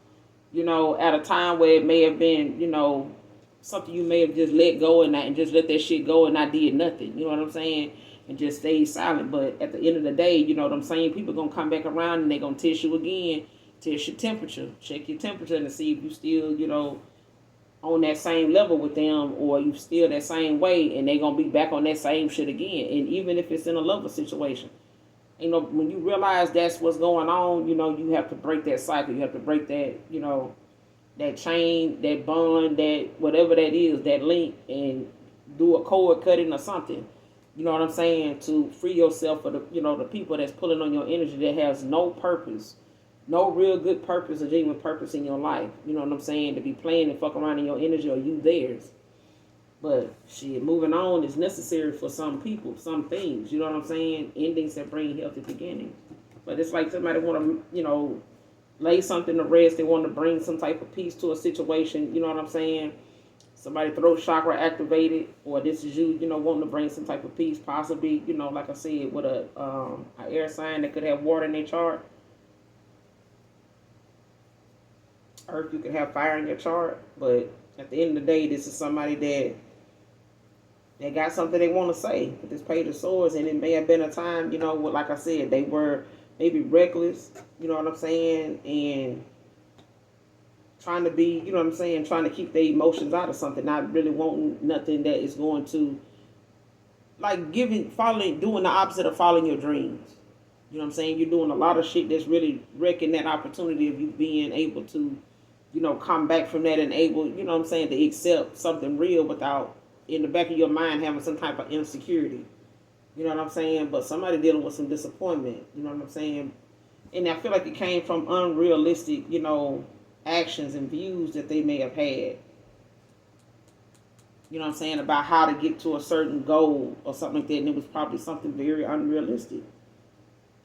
you know, at a time where it may have been, you know, something you may have just let go and just let that shit go and not did nothing. You know what I'm saying? And just stayed silent. But at the end of the day, you know what I'm saying? People gonna come back around and they gonna test you again, test your temperature, check your temperature, and to see if you still, you know, on that same level with them, or you still that same way, and they gonna be back on that same shit again. And even if it's in a lover situation, you know, when you realize that's what's going on, you know, you have to break that cycle. You have to break that, you know, that chain, that bond, that whatever that is, that link, and do a cord cutting or something. You know what I'm saying? To free yourself for the, you know, the people that's pulling on your energy that has no purpose, no real good purpose or genuine purpose in your life. You know what I'm saying? To be playing and fuck around in your energy, or you theirs. But shit, moving on is necessary for some people, some things. You know what I'm saying? Endings that bring healthy beginnings. But it's like somebody want to, you know, lay something to rest. They want to bring some type of peace to a situation. You know what I'm saying? Somebody throat chakra activated, or this is you, you know, wanting to bring some type of peace. Possibly, you know, like I said, with a air sign that could have water in their chart. Earth, you could have fire in your chart. But at the end of the day, this is somebody that they got something they want to say with this Page of Swords, and it may have been a time, you know, like I said, they were maybe reckless, you know what I'm saying, and trying to be, you know what I'm saying, trying to keep their emotions out of something, not really wanting nothing that is going to, like, doing the opposite of following your dreams. You know what I'm saying? You're doing a lot of shit that's really wrecking that opportunity of you being able to, you know, come back from that and able, you know what I'm saying, to accept something real without, in the back of your mind, having some type of insecurity. You know what I'm saying? But somebody dealing with some disappointment. You know what I'm saying? And I feel like it came from unrealistic, you know, actions and views that they may have had. You know what I'm saying? About how to get to a certain goal or something like that. And it was probably something very unrealistic.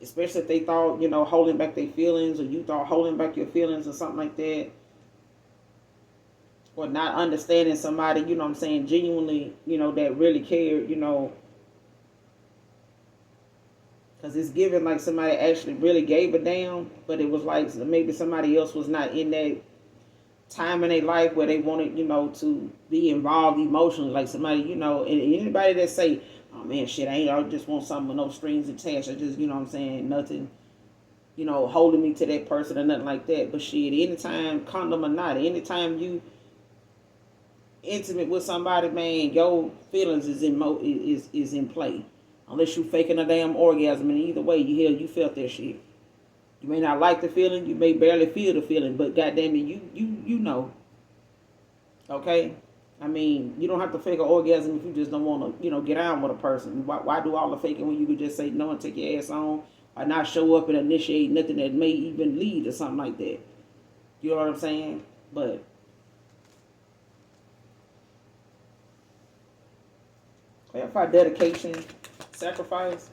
Especially if they thought, you know, holding back their feelings, or you thought holding back your feelings or something like that. Or not understanding somebody, you know what I'm saying, genuinely, you know, that really cared, you know. Because it's given like somebody actually really gave a damn, but it was like maybe somebody else was not in that time in their life where they wanted, you know, to be involved emotionally. Like somebody, you know, and anybody that say, oh man, shit, I just want something with no strings attached. I just, you know what I'm saying, nothing, you know, holding me to that person or nothing like that. But shit, anytime, condom or not, anytime you intimate with somebody, man, your feelings is in play. Unless you faking a damn orgasm, and either way, you felt that shit. You may not like the feeling, you may barely feel the feeling, but goddamn it, you know. Okay? I mean, you don't have to fake an orgasm if you just don't want to, you know, get on with a person. Why do all the faking when you could just say no and take your ass on, or not show up and initiate nothing that may even lead to something like that? You know what I'm saying? But clarify dedication, sacrifice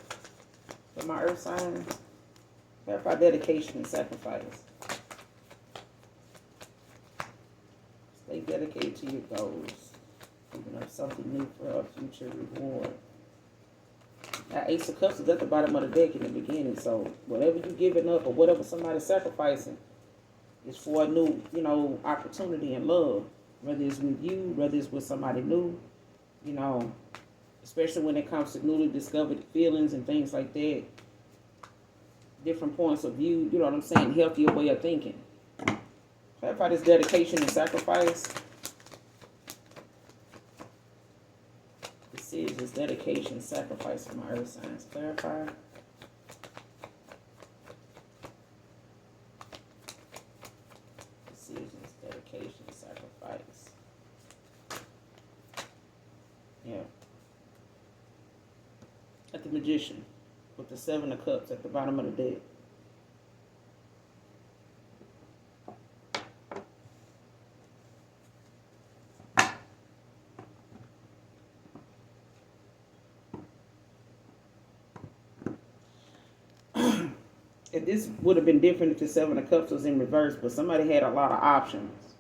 for my earth signs. Clarify dedication and sacrifice. Stay dedicated to your goals. Giving up something new for a future reward. That Ace of Cups is at the bottom of the deck in the beginning. So whatever you're giving up or whatever somebody's sacrificing is for a new, you know, opportunity and love. Whether it's with you, whether it's with somebody new, you know, especially when it comes to newly discovered feelings and things like that. Different points of view, you know what I'm saying, healthier way of thinking. Clarify this dedication and sacrifice. Decisions, dedication, sacrifice for my earth signs. Clarify. Decisions, dedication, sacrifice. Yeah. At the Magician, with the Seven of Cups at the bottom of the deck. If this would have been different if the Seven of Cups was in reverse, but somebody had a lot of options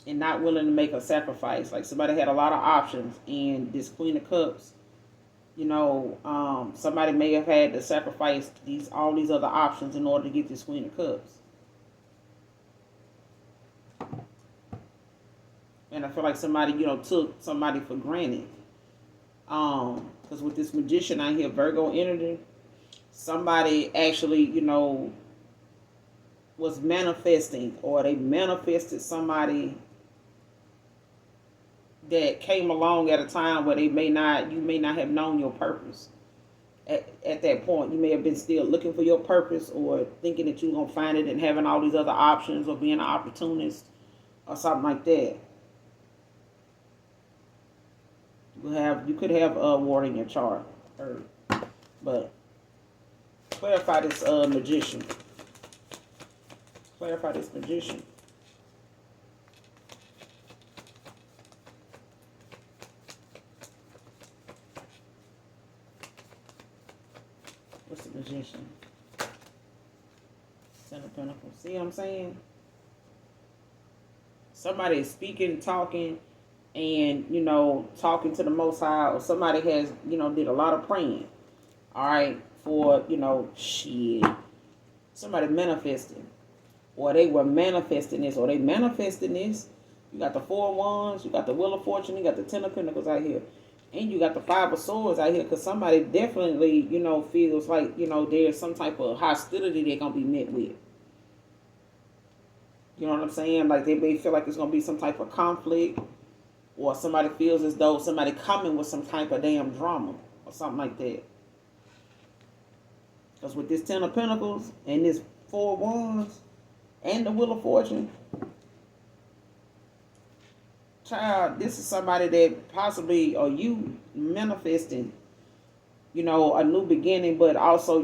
and not willing to make a sacrifice. Like somebody had a lot of options, and this Queen of Cups, you know, somebody may have had to sacrifice all these other options in order to get this Queen of Cups. And I feel like somebody, took somebody for granted. Because with this magician out here, Virgo energy, somebody actually, was manifesting, or they manifested somebody that came along at a time where you may not have known your purpose. At that point, you may have been still looking for your purpose, or thinking that you're going to find it and having all these other options, or being an opportunist or something like that. You could have water in your chart, but clarify this magician. Clarify this magician. What's the magician? Ten of Pentacles. See what I'm saying? Somebody is speaking, talking, and talking to the Most High, or somebody has did a lot of praying. All right, for shit. Somebody manifesting, or they were manifesting this, or they manifesting this. You got the 4 of Wands, you got the Wheel of Fortune, you got the 10 of Pentacles out here. And you got the 5 of Swords out here, because somebody definitely, feels like, there's some type of hostility they're going to be met with. You know what I'm saying? Like, they may feel like it's going to be some type of conflict, or somebody feels as though somebody coming with some type of damn drama, or something like that. Because with this 10 of Pentacles, and this 4 of Wands, and the Wheel of Fortune, child, this is somebody that possibly, or you manifesting, a new beginning, but also,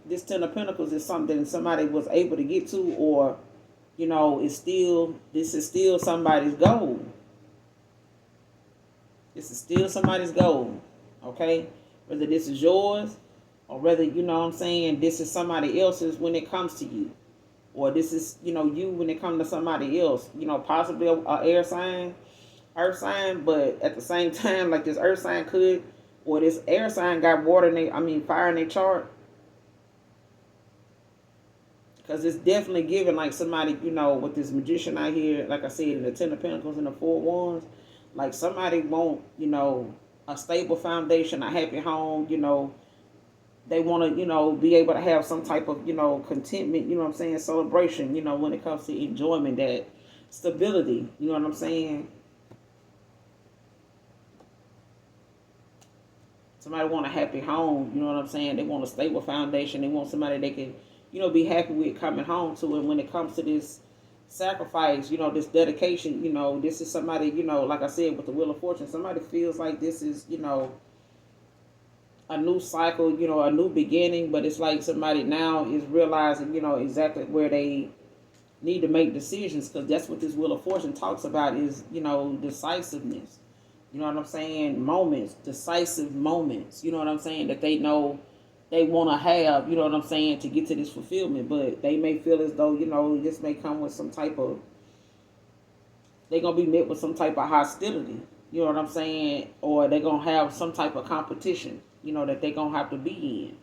this 10 of Pentacles is something somebody was able to get to, or, this is still somebody's goal. This is still somebody's goal, okay? Whether this is yours, or whether, this is somebody else's when it comes to you. Or this is, you when it comes to somebody else, possibly a air sign, earth sign, but at the same time, like this earth sign could, or this air sign got fire in their chart. Because it's definitely giving like somebody, with this magician out here, like I said, in the 10 of Pentacles and the 4 of Wands, like somebody want, a stable foundation, a happy home, they want to, be able to have some type of, contentment, celebration, when it comes to enjoyment, that stability, you know what I'm saying? Somebody want a happy home, you know what I'm saying? They want a stable foundation. They want somebody they can, be happy with coming home to. And when it comes to this sacrifice, this dedication, this is somebody, like I said, with the Wheel of Fortune, somebody feels like this is, a new cycle, a new beginning, but it's like somebody now is realizing, exactly where they need to make decisions, because that's what this Wheel of Fortune talks about is, decisiveness. You know what I'm saying? Moments, decisive moments, you know what I'm saying, that they know they want to have, you know what I'm saying, to get to this fulfillment, but they may feel as though, this may come with some type of, they're going to be met with some type of hostility, you know what I'm saying, or they're going to have some type of competition, that they're going to have to be in.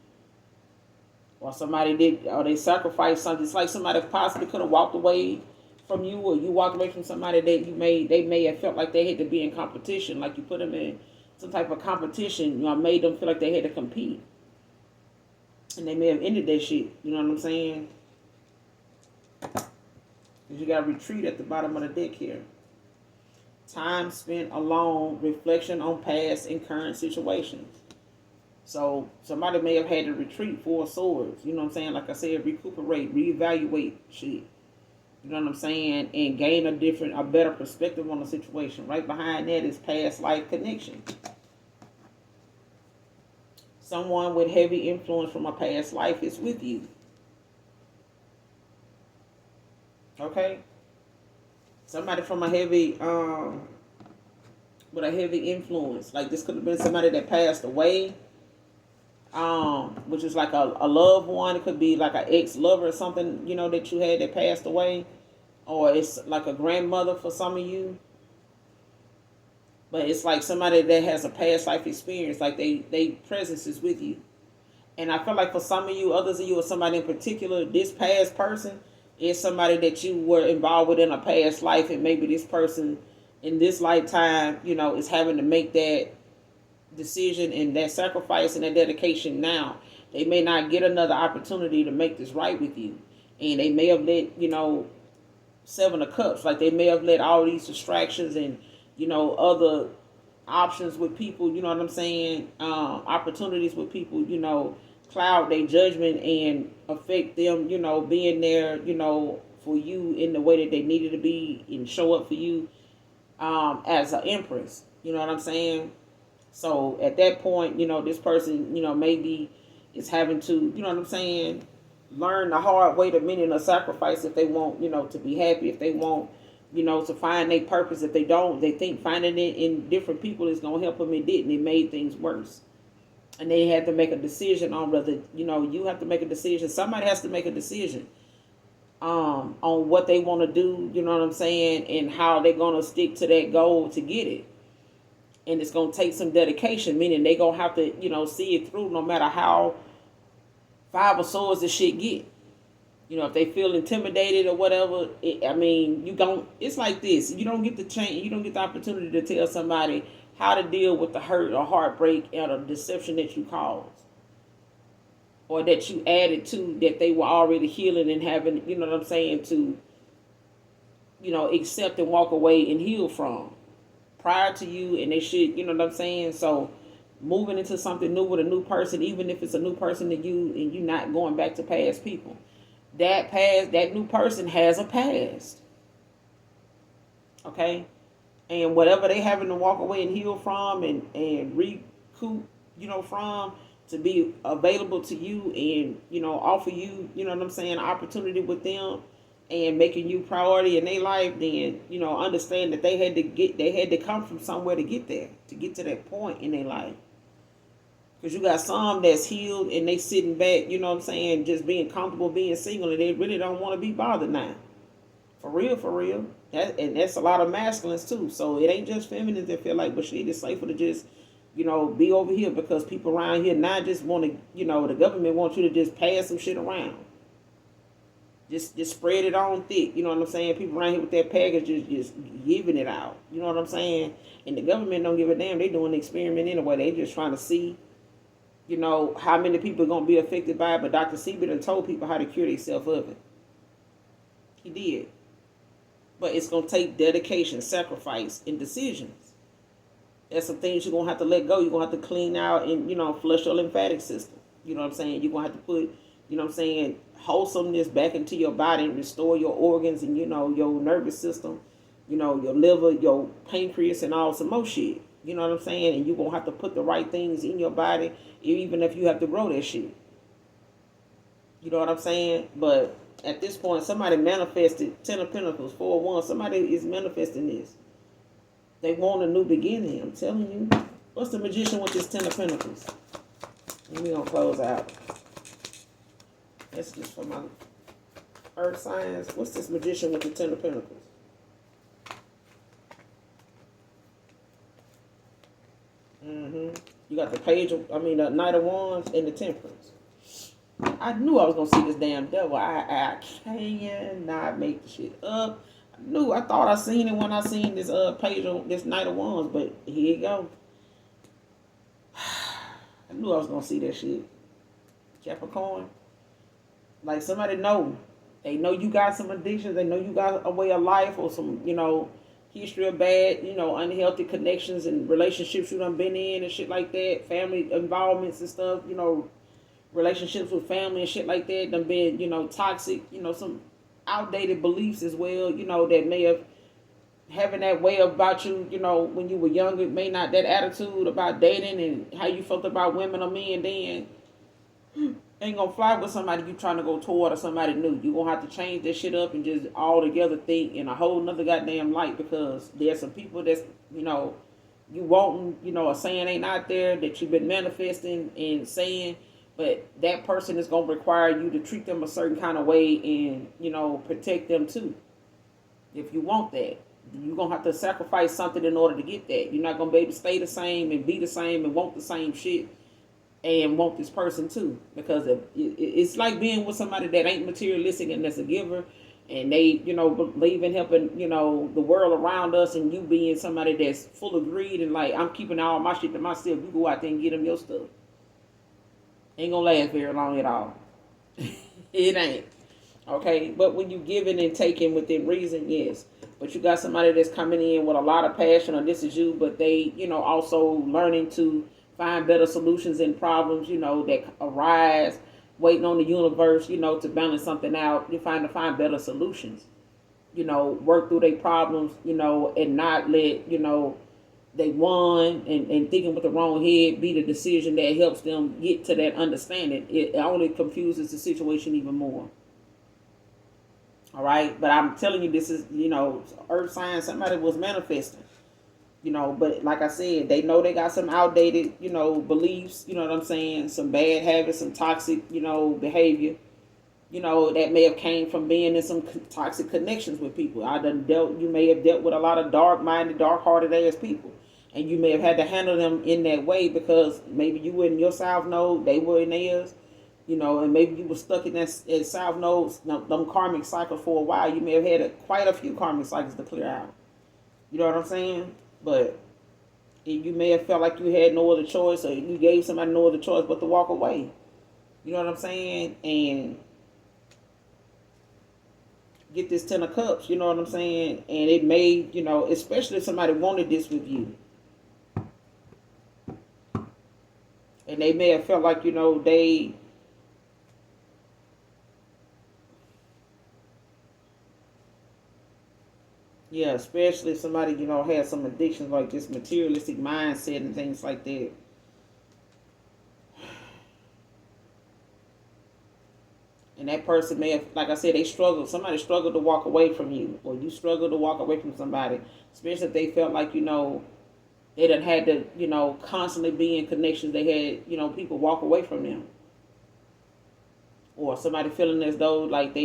Or or they sacrificed something. It's like somebody possibly could have walked away from you, or you walked away from somebody that they may have felt like they had to be in competition, like you put them in some type of competition, made them feel like they had to compete. And they may have ended that shit, you know what I'm saying? Because you got retreat at the bottom of the deck here. Time spent alone, reflection on past and current situations. So somebody may have had to retreat, 4 of Swords, you know what I'm saying? Like I said, recuperate, reevaluate shit. You know what I'm saying? And gain a better perspective on the situation. Right behind that is past life connection. Someone with heavy influence from a past life is with you. Okay? Somebody from a heavy, with a heavy influence. Like this could have been somebody that passed away. Which is like a loved one. It could be like an ex-lover or something, that you had that passed away. Or it's like a grandmother for some of you. But it's like somebody that has a past life experience. Like they presence is with you. And I feel like for some of you, others of you, or somebody in particular, this past person is somebody that you were involved with in a past life. And maybe this person in this lifetime, is having to make that decision and that sacrifice and that dedication now. They may not get another opportunity to make this right with you. And they may have let, Seven of Cups, like they may have let all these distractions and, other options with people, you know what I'm saying, opportunities with people, cloud their judgment and affect them, being there, for you in the way that they needed to be and show up for you as an empress. You know what I'm saying? So at that point, this person, maybe is having to, you know what I'm saying, learn the hard way, the meaning of sacrifice if they want, to be happy, if they want, to find their purpose. If they don't, they think finding it in different people is going to help them. It didn't. It made things worse. And they had to make a decision on whether, you have to make a decision. Somebody has to make a decision on what they want to do, you know what I'm saying, and how they're going to stick to that goal to get it. And it's going to take some dedication, meaning they going to have to, see it through no matter how Five of Swords this shit get. If they feel intimidated or whatever, it's like this. You don't get the change. You don't get the opportunity to tell somebody how to deal with the hurt or heartbreak and a deception that you caused. Or that you added to that they were already healing and having, you know what I'm saying, to, accept and walk away and heal from prior to you, and they should, you know what I'm saying? So moving into something new with a new person, even if it's a new person to you and you're not going back to past people, that new person has a past. Okay? And whatever they having to walk away and heal from and recoup, from, to be available to you and, offer you, you know what I'm saying, opportunity with them and making you priority in their life, then, understand that they had to come from somewhere to get there, to get to that point in their life. Because you got some that's healed and they sitting back, you know what I'm saying, just being comfortable being single, and they really don't want to be bothered now. For real, for real. And that's a lot of masculines too. So it ain't just feminines that feel like, but shit, it's safer to just, be over here, because people around here now just want to, the government wants you to just pass some shit around. Just spread it on thick, you know what I'm saying? People around here with that package just giving it out, you know what I'm saying? And the government don't give a damn. They doing the experiment anyway. They just trying to see, how many people are going to be affected by it. But Dr. Sebi done told people how to cure themselves of it. He did. But it's going to take dedication, sacrifice, and decisions. There's some things you're going to have to let go. You're going to have to clean out and, flush your lymphatic system. You know what I'm saying? You're going to have to put, wholesomeness back into your body and restore your organs and, your nervous system, your liver, your pancreas, and all some more shit. You know what I'm saying? And you're going to have to put the right things in your body, even if you have to grow that shit. You know what I'm saying? But at this point, somebody manifested 10 of Pentacles, 4 of Wands. Somebody is manifesting this. They want a new beginning. I'm telling you. What's the Magician with this 10 of Pentacles? And we're going to close out. That's just for my earth signs. What's this Magician with the 10 of Pentacles? You got the the Knight of Wands and the Temperance. I knew I was going to see this damn devil. I cannot make the shit up. I thought I seen it when I seen this page on this Knight of Wands, but here you go. I knew I was going to see that shit. Capricorn. Like, somebody know. They know you got some addictions. They know you got a way of life or some, history of bad, unhealthy connections and relationships you done been in and shit like that. Family involvements and stuff, relationships with family and shit like that. Done been, toxic, some outdated beliefs as well, that may have having that way about you, when you were younger, may not that attitude about dating and how you felt about women or men then ain't gonna fly with somebody you trying to go toward or somebody new. You gonna have to change that shit up and just all together think in a whole nother goddamn light, because there's some people that's, you wanting, a saying ain't out there that you've been manifesting and saying, but that person is gonna require you to treat them a certain kind of way and, protect them too. If you want that, you're gonna have to sacrifice something in order to get that. You're not gonna be able to stay the same and be the same and want the same shit and want this person too, because it's like being with somebody that ain't materialistic and that's a giver and they, believe in helping, the world around us, and you being somebody that's full of greed and like, I'm keeping all my shit to myself. You go out there and get them your stuff. Ain't gonna last very long at all. It ain't. Okay, but when you giving and taking within reason, yes. But you got somebody that's coming in with a lot of passion, or this is you, but they, also learning to find better solutions and problems, that arise, waiting on the universe, to balance something out. You find better solutions, work through their problems, and not let, they won and thinking with the wrong head be the decision that helps them get to that understanding. It only confuses the situation even more. All right, but I'm telling you, this is, earth sign, somebody was manifesting, but like I said, they know they got some outdated, beliefs, you know what I'm saying, some bad habits, some toxic, behavior, that may have came from being in some toxic connections with people. You may have dealt with a lot of dark-minded, dark-hearted ass people, and you may have had to handle them in that way because maybe you were in your south node, they were in theirs. And maybe you were stuck in that south nodes, them karmic cycles for a while. You may have had quite a few karmic cycles to clear out. You know what I'm saying? But you may have felt like you had no other choice, or you gave somebody no other choice but to walk away. You know what I'm saying? And get this 10 of cups, you know what I'm saying? And it may, especially if somebody wanted this with you. And they may have felt like, they... Yeah, especially if somebody, has some addictions like this materialistic mindset and things like that. And that person may have, like I said, somebody struggled to walk away from you, or you struggled to walk away from somebody, especially if they felt like, they done had to, constantly be in connections. They had, people walk away from them. Or somebody feeling as though like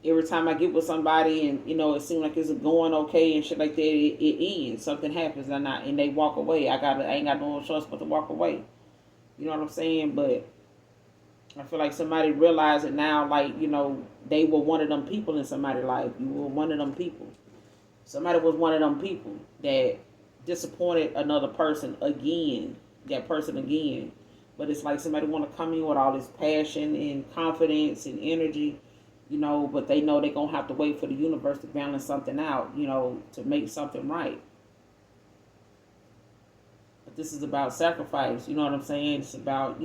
every time I get with somebody and, it seems like it's going okay and shit like that, it ends. Something happens and they walk away. I ain't got no choice but to walk away. You know what I'm saying? But I feel like somebody realized it now, like, they were one of them people in somebody's life. You were one of them people. Somebody was one of them people that disappointed another person again. That person again. But it's like somebody want to come in with all this passion and confidence and energy, but they know they're going to have to wait for the universe to balance something out, to make something right. But this is about sacrifice, you know what I'm saying? It's about,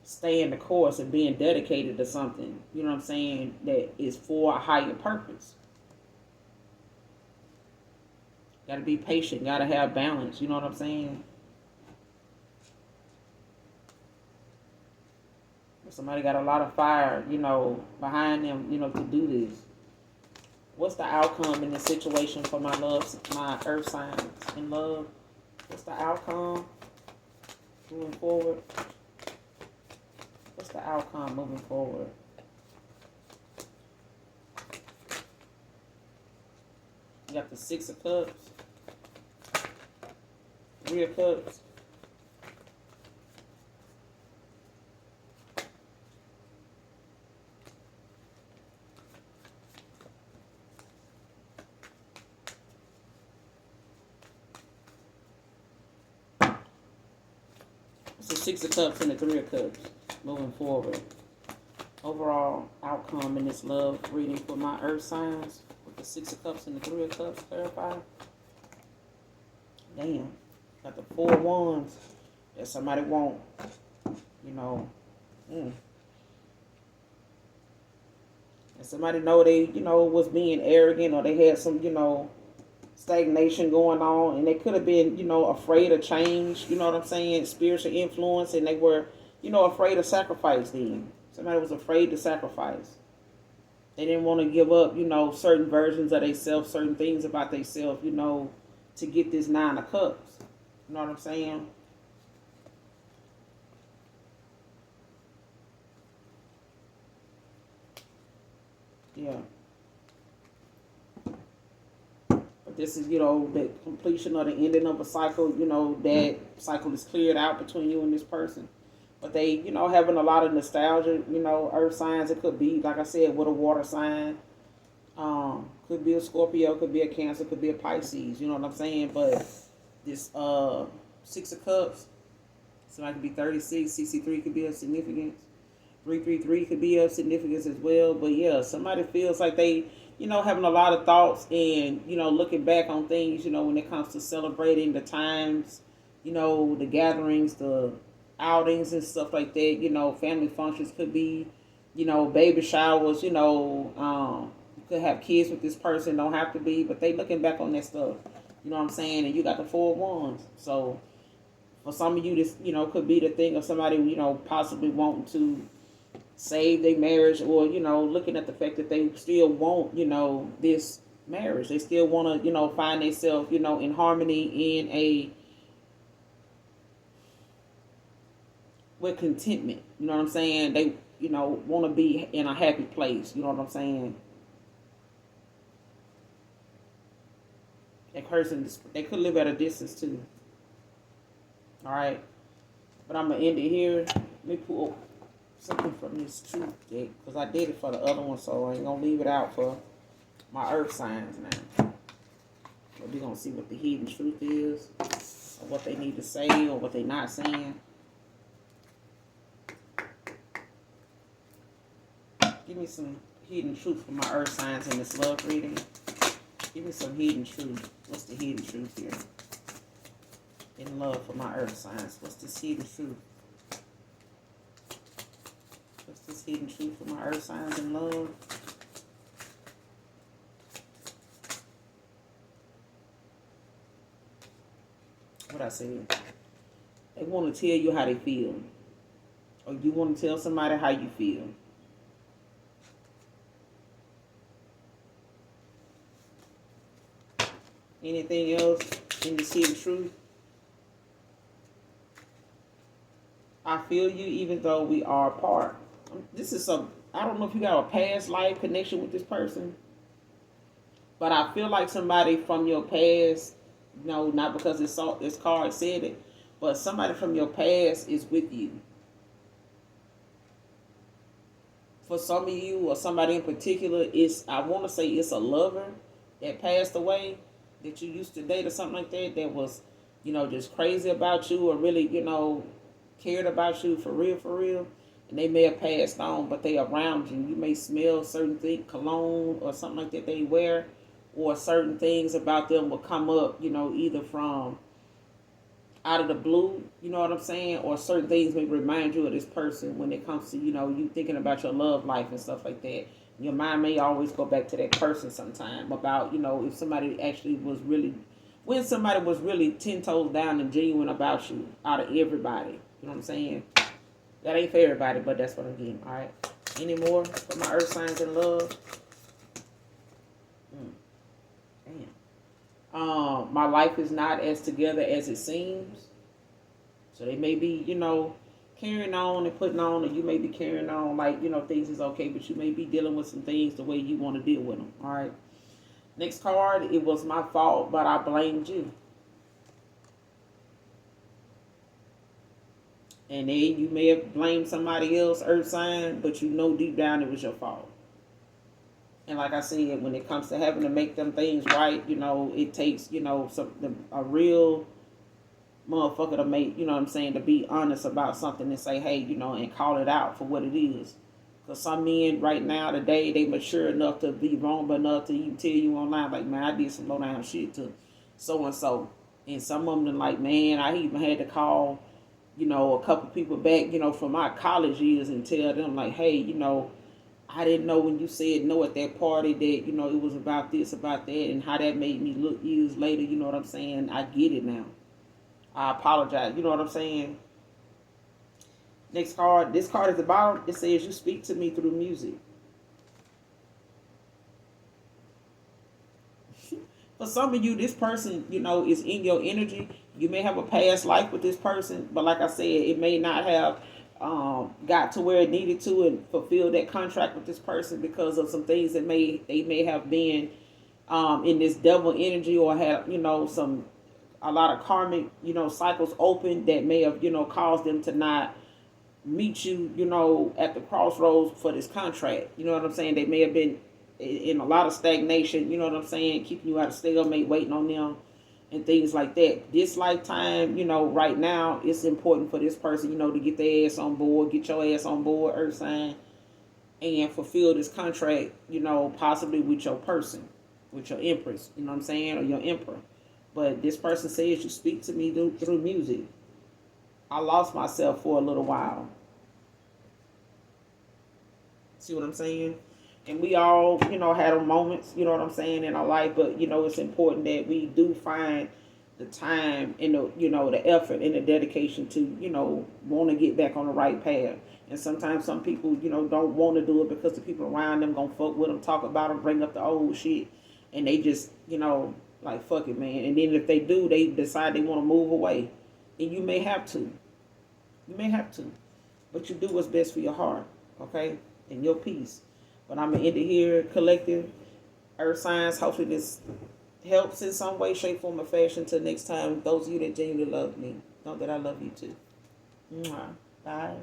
staying the course and being dedicated to something, you know what I'm saying, that is for a higher purpose. Got to be patient, got to have balance, you know what I'm saying? Somebody got a lot of fire, behind them, to do this. What's the outcome in this situation for my earth signs in love? What's the outcome moving forward? What's the outcome moving forward? You got the 6 of Cups, 3 of Cups. The 6 of Cups and the 3 of Cups moving forward. Overall outcome in this love reading for my earth signs with the 6 of Cups and the 3 of Cups clarified. Damn. Got the 4 of Wands that somebody want. And somebody know they, was being arrogant, or they had some, stagnation going on, and they could have been, afraid of change, you know what I'm saying, spiritual influence, and they were, afraid of sacrifice then. Somebody was afraid to sacrifice. They didn't want to give up, certain versions of themselves, certain things about themselves, to get this 9 of Cups. You know what I'm saying? Yeah. This is, the completion or the ending of a cycle, that cycle is cleared out between you and this person. But they, having a lot of nostalgia, earth signs. It could be, like I said, with a water sign, Could be a Scorpio, could be a Cancer, could be a Pisces. You know what I'm saying? But this 6 of Cups, somebody could be 36, 63 could be of significance. 333 could be of significance as well. But yeah, somebody feels like they, having a lot of thoughts and, looking back on things, when it comes to celebrating the times, the gatherings, the outings and stuff like that. Family functions could be, baby showers, you could have kids with this person, don't have to be, but they looking back on that stuff. You know what I'm saying? And you got the 4 of Wands. So for some of you, this, could be the thing of somebody, possibly wanting to save their marriage, or, looking at the fact that they still want, this marriage. They still want to, find themselves, in harmony, with contentment. You know what I'm saying? They, want to be in a happy place. You know what I'm saying? That person, they could live at a distance too. All right. But I'm going to end it here. Let me pull something from this truth deck, because I did it for the other one, so I ain't going to leave it out for my earth signs now. But we're going to see what the hidden truth is, or what they need to say, or what they're not saying. Give me some hidden truth for my earth signs in this love reading. Give me some hidden truth. What's the hidden truth here? In love for my earth signs. What's this hidden truth? What's this hidden truth for my earth signs in love? What I said? They want to tell you how they feel. Or you want to tell somebody how you feel. Anything else in the hidden truth? I feel you even though we are apart. This is I don't know if you got a past life connection with this person, but I feel like somebody from your past, not because this card said it, but somebody from your past is with you. For some of you, or somebody in particular, I want to say it's a lover that passed away, that you used to date or something like that was, just crazy about you, or really, cared about you for real, and they may have passed on, but they around you. You may smell certain things, cologne or something like that they wear, or certain things about them will come up, either from out of the blue, you know what I'm saying, or certain things may remind you of this person when it comes to, you thinking about your love life and stuff like that. Your mind may always go back to that person sometime about, if somebody actually was really, when somebody was really 10 toes down and genuine about you out of everybody. You know what I'm saying? That ain't for everybody, but that's what I'm getting. All right. Any more for my earth signs in love? Damn. My life is not as together as it seems. So they may be, carrying on and putting on, or you may be carrying on like, things is okay, but you may be dealing with some things the way you want to deal with them. All right. Next card, it was my fault, but I blamed you. And then you may have blamed somebody else, earth sign, but deep down it was your fault. And like I said, when it comes to having to make them things right, it takes, a real motherfucker to make, to be honest about something and say, hey, and call it out for what it is. Because some men right now, today, they mature enough to be wrong, but enough to even tell you online, like, man, I did some low down shit to so-and-so. And some of them like, man, I even had to call, a couple people back, from my college years and tell them like, hey, I didn't know when you said no at that party that, it was about this, about that, and how that made me look years later. You know what I'm saying? I get it now. I apologize. You know what I'm saying? Next card. This card at the bottom, it says, you speak to me through music. For some of you, this person, is in your energy. You may have a past life with this person, but like I said, it may not have got to where it needed to and fulfill that contract with this person because of some things that they may have been in this devil energy, or had, a lot of karmic, cycles open that may have, caused them to not meet you, at the crossroads for this contract. You know what I'm saying? They may have been in a lot of stagnation, you know what I'm saying, keeping you out of stalemate, waiting on them and things like that. This lifetime, you know, right now, it's important for this person, you know, to get their ass on board, get your ass on board, earth sign, and fulfill this contract, you know, possibly with your person, with your empress, you know what I'm saying, or your emperor. But this person says, you speak to me through music. I lost myself for a little while. See what I'm saying? And we all, you know, had our moments, you know what I'm saying, in our life. But, you know, it's important that we do find the time and the, you know, the effort and the dedication to, you know, want to get back on the right path. And sometimes some people, you know, don't want to do it because the people around them gonna fuck with them, talk about them, bring up the old shit, and they just, you know, like, fuck it, man. And then if they do, they decide they want to move away, and you may have to. You may have to, but you do what's best for your heart, okay, and your peace. But I'm gonna end it here, collective earth signs. Hopefully this helps in some way, shape, form, or fashion. Till next time, those of you that genuinely love me, know that I love you too. Mwah. Bye.